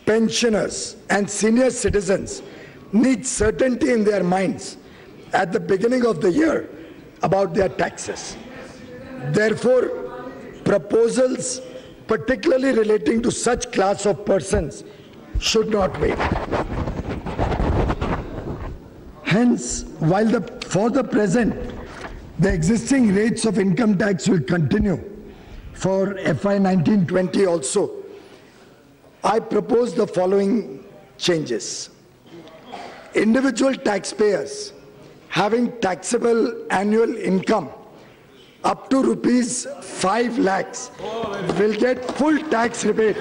pensioners, and senior citizens, need certainty in their minds at the beginning of the year about their taxes. Therefore, proposals particularly relating to such class of persons should not wait. Hence, while for the present, the existing rates of income tax will continue for FY 19-20 also, I propose the following changes. Individual taxpayers having taxable annual income up to rupees 5 lakhs will get full tax rebate.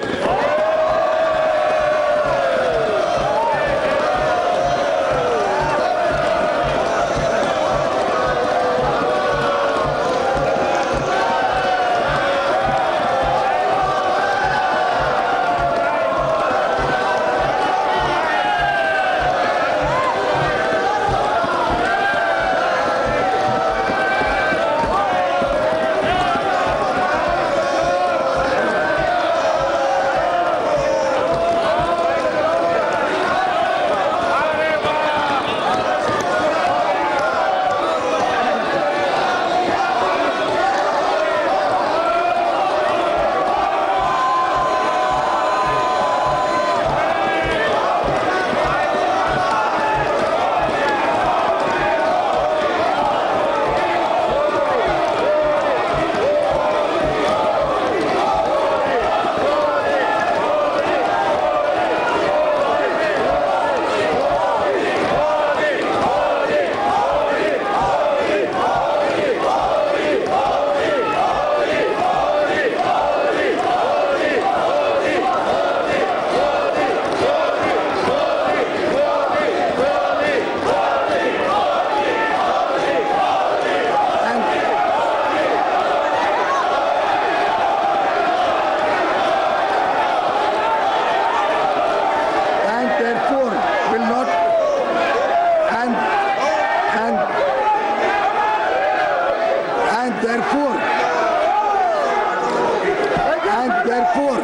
therefore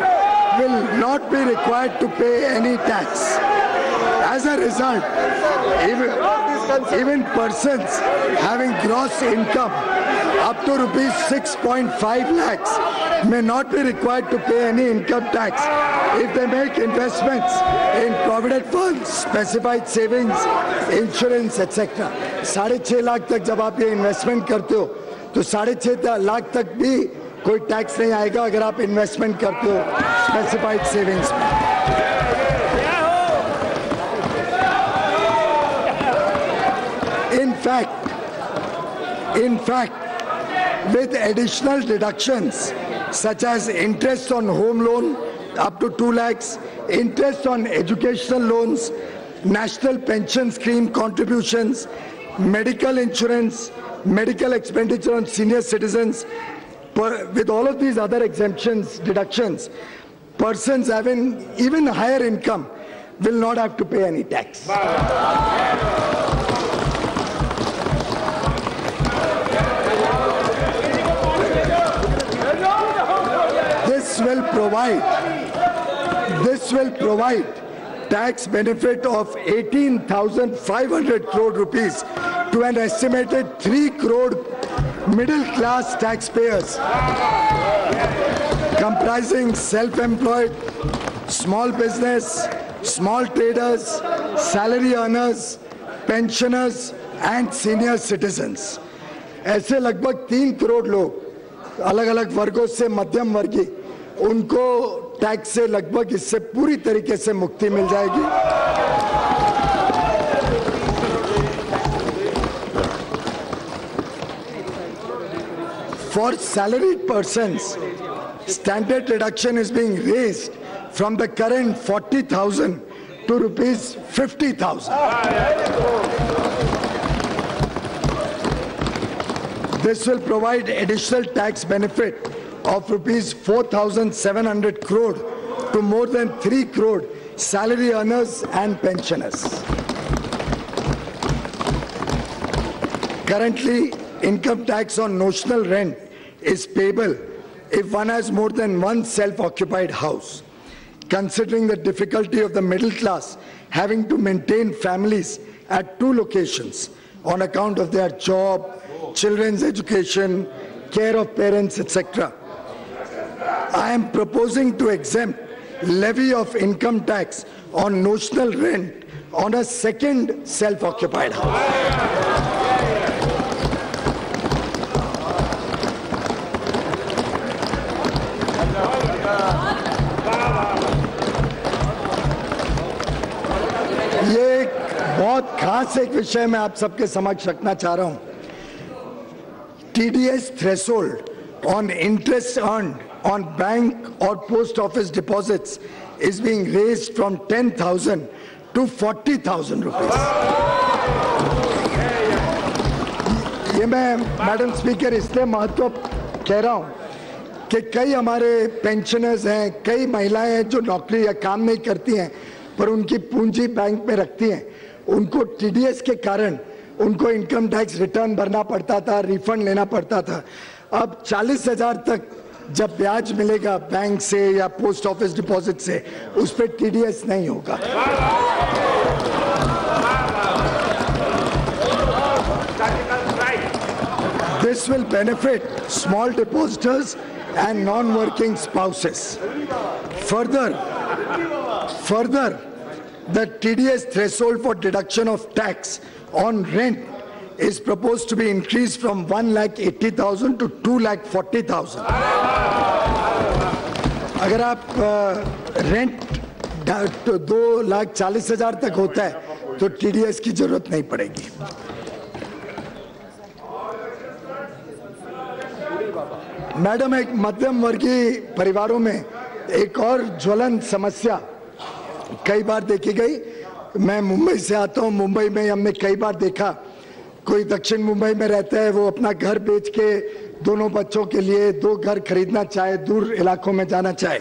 will not be required to pay any tax. As a result, even persons having gross income up to rupees 6.5 lakhs may not be required to pay any income tax if they make investments in provident funds, specified savings, insurance, etc. 6.5 lakh तक जब आप ये investment करते हो तो 6.5 लाख तक भी कोई टैक्स नहीं आएगा अगर आप इन्वेस्टमेंट करते हो स्पेसिफाइड सेविंग्स में. In fact, with additional deductions such as interest on home loan up to 2 lakhs, interest on educational loans, national pension scheme contributions, medical insurance, medical expenditure on senior citizens, with all of these other exemptions, deductions, persons having even higher income will not have to pay any tax. This will provide tax benefit of 18,500 crore rupees to an estimated 3 crore middle class taxpayers comprising self-employed, small business, small traders, salary earners, pensioners and senior citizens. ऐसे लगभग 3 करोड़ लोग अलग अलग वर्गों से मध्यम वर्गी उनको tax से लगभग इससे पूरी तरीके से मुक्ति मिल जाएगी. For salaried persons, standard deduction is being raised from the current 40,000 to rupees 50,000. This will provide additional tax benefit of rupees 4,700 crore to more than 3 crore salary earners and pensioners. Currently, income tax on notional rent is payable if one has more than one self-occupied house. Considering the difficulty of the middle class having to maintain families at 2 locations on account of their job, children's education, care of parents, etc., I am proposing to exempt levy of income tax on notional rent on a second self-occupied house. ये बहुत खास एक विषय मैं आप सबके समक्ष रखना चाह रहा हूं. TDS threshold on interest earned on bank or post office deposits is being raised from 10,000 to 40,000 rupees. ये मैं मैडम स्पीकर इसलिए महत्व कह रहा हूं कि कई हमारे पेंशनर्स हैं, कई महिलाएं हैं जो नौकरी या काम नहीं करती हैं पर उनकी पूंजी बैंक में रखती हैं. उनको TDS के कारण उनको इनकम टैक्स रिटर्न भरना पड़ता था, रिफंड लेना पड़ता था. अब 40,000 तक जब ब्याज मिलेगा बैंक से या पोस्ट ऑफिस डिपॉजिट से, उस पर TDS नहीं होगा. This will benefit small depositors and non-working spouses. Further, the TDS threshold for deduction of tax on rent is proposed to be increased from 1,80,000 to 2,40,000. अगर आप रेंट 2,40,000 तक होता है तो TDS की जरूरत नहीं पड़ेगी. मैडम, एक मध्यम वर्गीय परिवारों में एक और ज्वलन समस्या कई बार देखी गई. मैं मुंबई से आता हूं. मुंबई में हमने कई बार देखा कोई दक्षिण मुंबई में रहता है, वो अपना घर बेच के दोनों बच्चों के लिए 2 घर खरीदना चाहे, दूर इलाकों में जाना चाहे,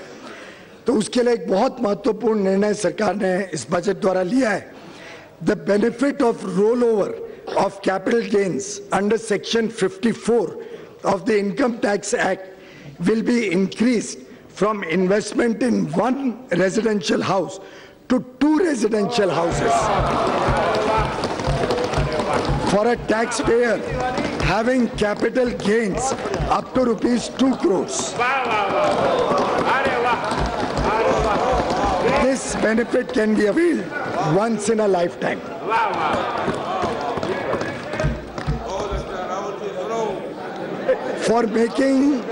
तो उसके लिए एक बहुत महत्वपूर्ण निर्णय सरकार ने इस बजट द्वारा लिया है. The benefit of roll over of capital gains under section 54 of the Income Tax Act will be increased from investment in one residential house to 2 residential houses. For a taxpayer having capital gains up to rupees 2 crores. This benefit can be availed once in a lifetime. For making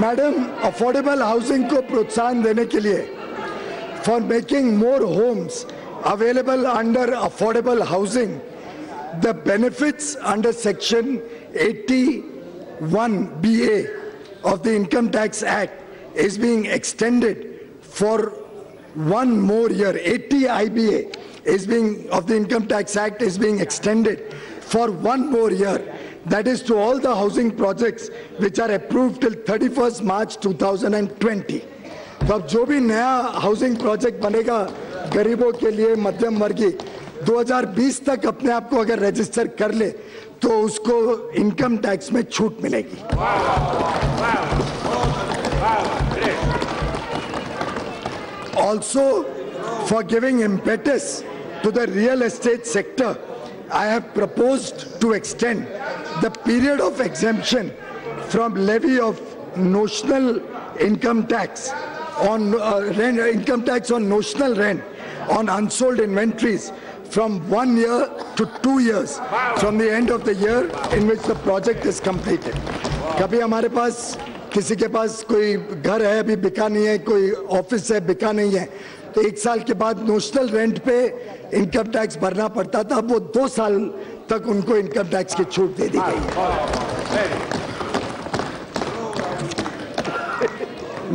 madam affordable housing को प्रोत्साहन देने के लिए for making more homes available under affordable housing, the benefits under section 81BA of the Income Tax Act is being extended for 1 more year. 80 IBA of the Income Tax Act is being extended for 1 more year. That is to all the housing projects which are approved till 31st March 2020. तो अब जो भी नया housing project बनेगा गरीबों के लिए, मध्यम वर्गीय, 2020 तक अपने आप को अगर रजिस्टर कर ले तो उसको इनकम टैक्स में छूट मिलेगी. Also, for giving impetus to the real estate sector, I have proposed to extend the period of exemption from levy of notional income tax on income tax on notional rent on unsold inventories from 1 year to 2 years from the end of the year in which the project is completed. कभी हमारे पास किसी के पास कोई घर है अभी बिका नहीं है, कोई ऑफिस है बिका नहीं है, तो 1 साल के बाद नोशनल रेंट पे इनकम टैक्स भरना पड़ता था. अब वो 2 साल तक उनको इनकम टैक्स की छूट दे दी गई है.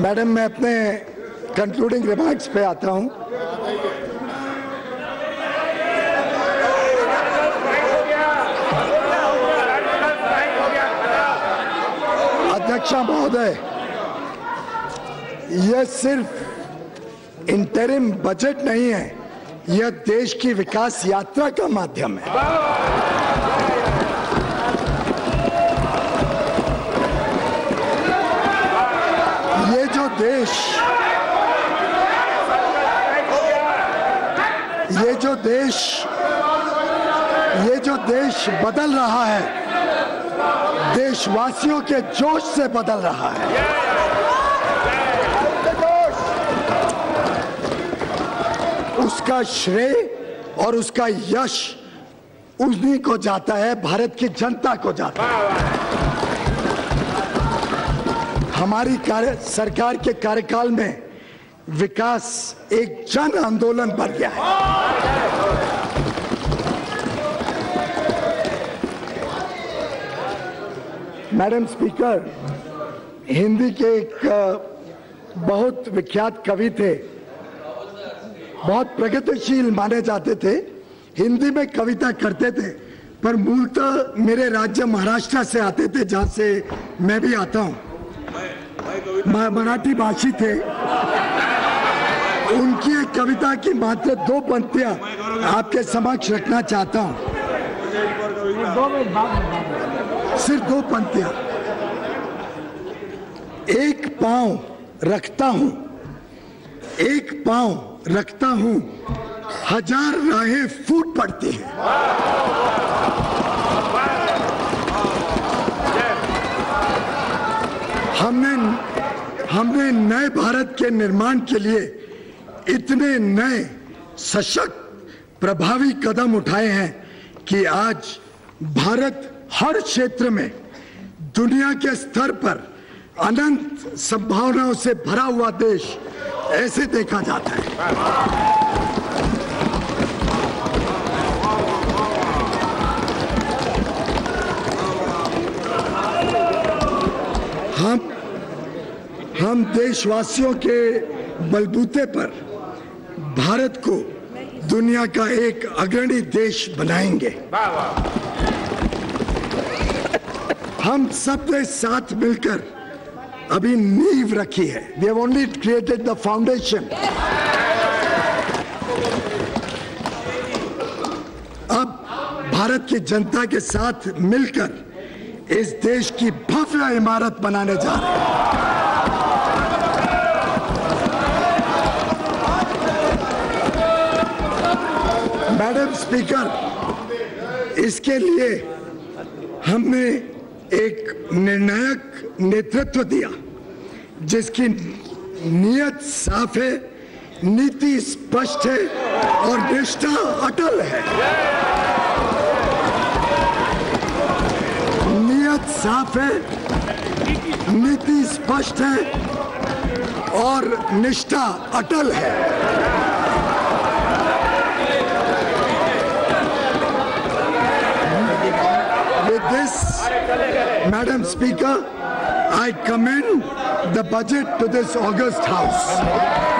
मैडम, मैं अपने कंक्लूडिंग रिमार्क्स पे आता हूं. अध्यक्ष महोदय, यह सिर्फ इंटरिम बजट नहीं है, यह देश की विकास यात्रा का माध्यम है. ये जो देश बदल रहा है, देशवासियों के जोश से बदल रहा है. उसका श्रेय और उसका यश उन्हीं को जाता है, भारत की जनता को जाता है. हमारी सरकार के कार्यकाल में विकास एक जन आंदोलन बन गया है. मैडम स्पीकर, हिंदी के एक बहुत विख्यात कवि थे, बहुत प्रगतिशील माने जाते थे, हिंदी में कविता करते थे, पर मूलतः मेरे राज्य महाराष्ट्र से आते थे, जहां से मैं भी आता हूं. मराठी भाषी थे. उनकी एक कविता की मात्र 2 पंक्तियां आपके समक्ष रखना चाहता हूं. सिर्फ 2 पंक्तियां. एक पांव रखता हूं, 1000 राहें फूट पड़ती हैं. हमने नए भारत के निर्माण के लिए इतने नए, सशक्त, प्रभावी कदम उठाए हैं कि आज भारत हर क्षेत्र में दुनिया के स्तर पर अनंत संभावनाओं से भरा हुआ देश ऐसे देखा जाता है. हम देशवासियों के बलबूते पर भारत को दुनिया का एक अग्रणी देश बनाएंगे. हम सब ने साथ मिलकर अभी नींव रखी है. We have only created the foundation. अब भारत की जनता के साथ मिलकर इस देश की भव्य इमारत बनाने जा रहे हैं। मैडम स्पीकर, इसके लिए हमने एक निर्णायक नेतृत्व दिया जिसकी नीयत साफ है, नीति स्पष्ट है और निष्ठा अटल है। नीयत साफ है, नीति स्पष्ट है और निष्ठा अटल है। With this, Madam Speaker, I commend the budget to this august House.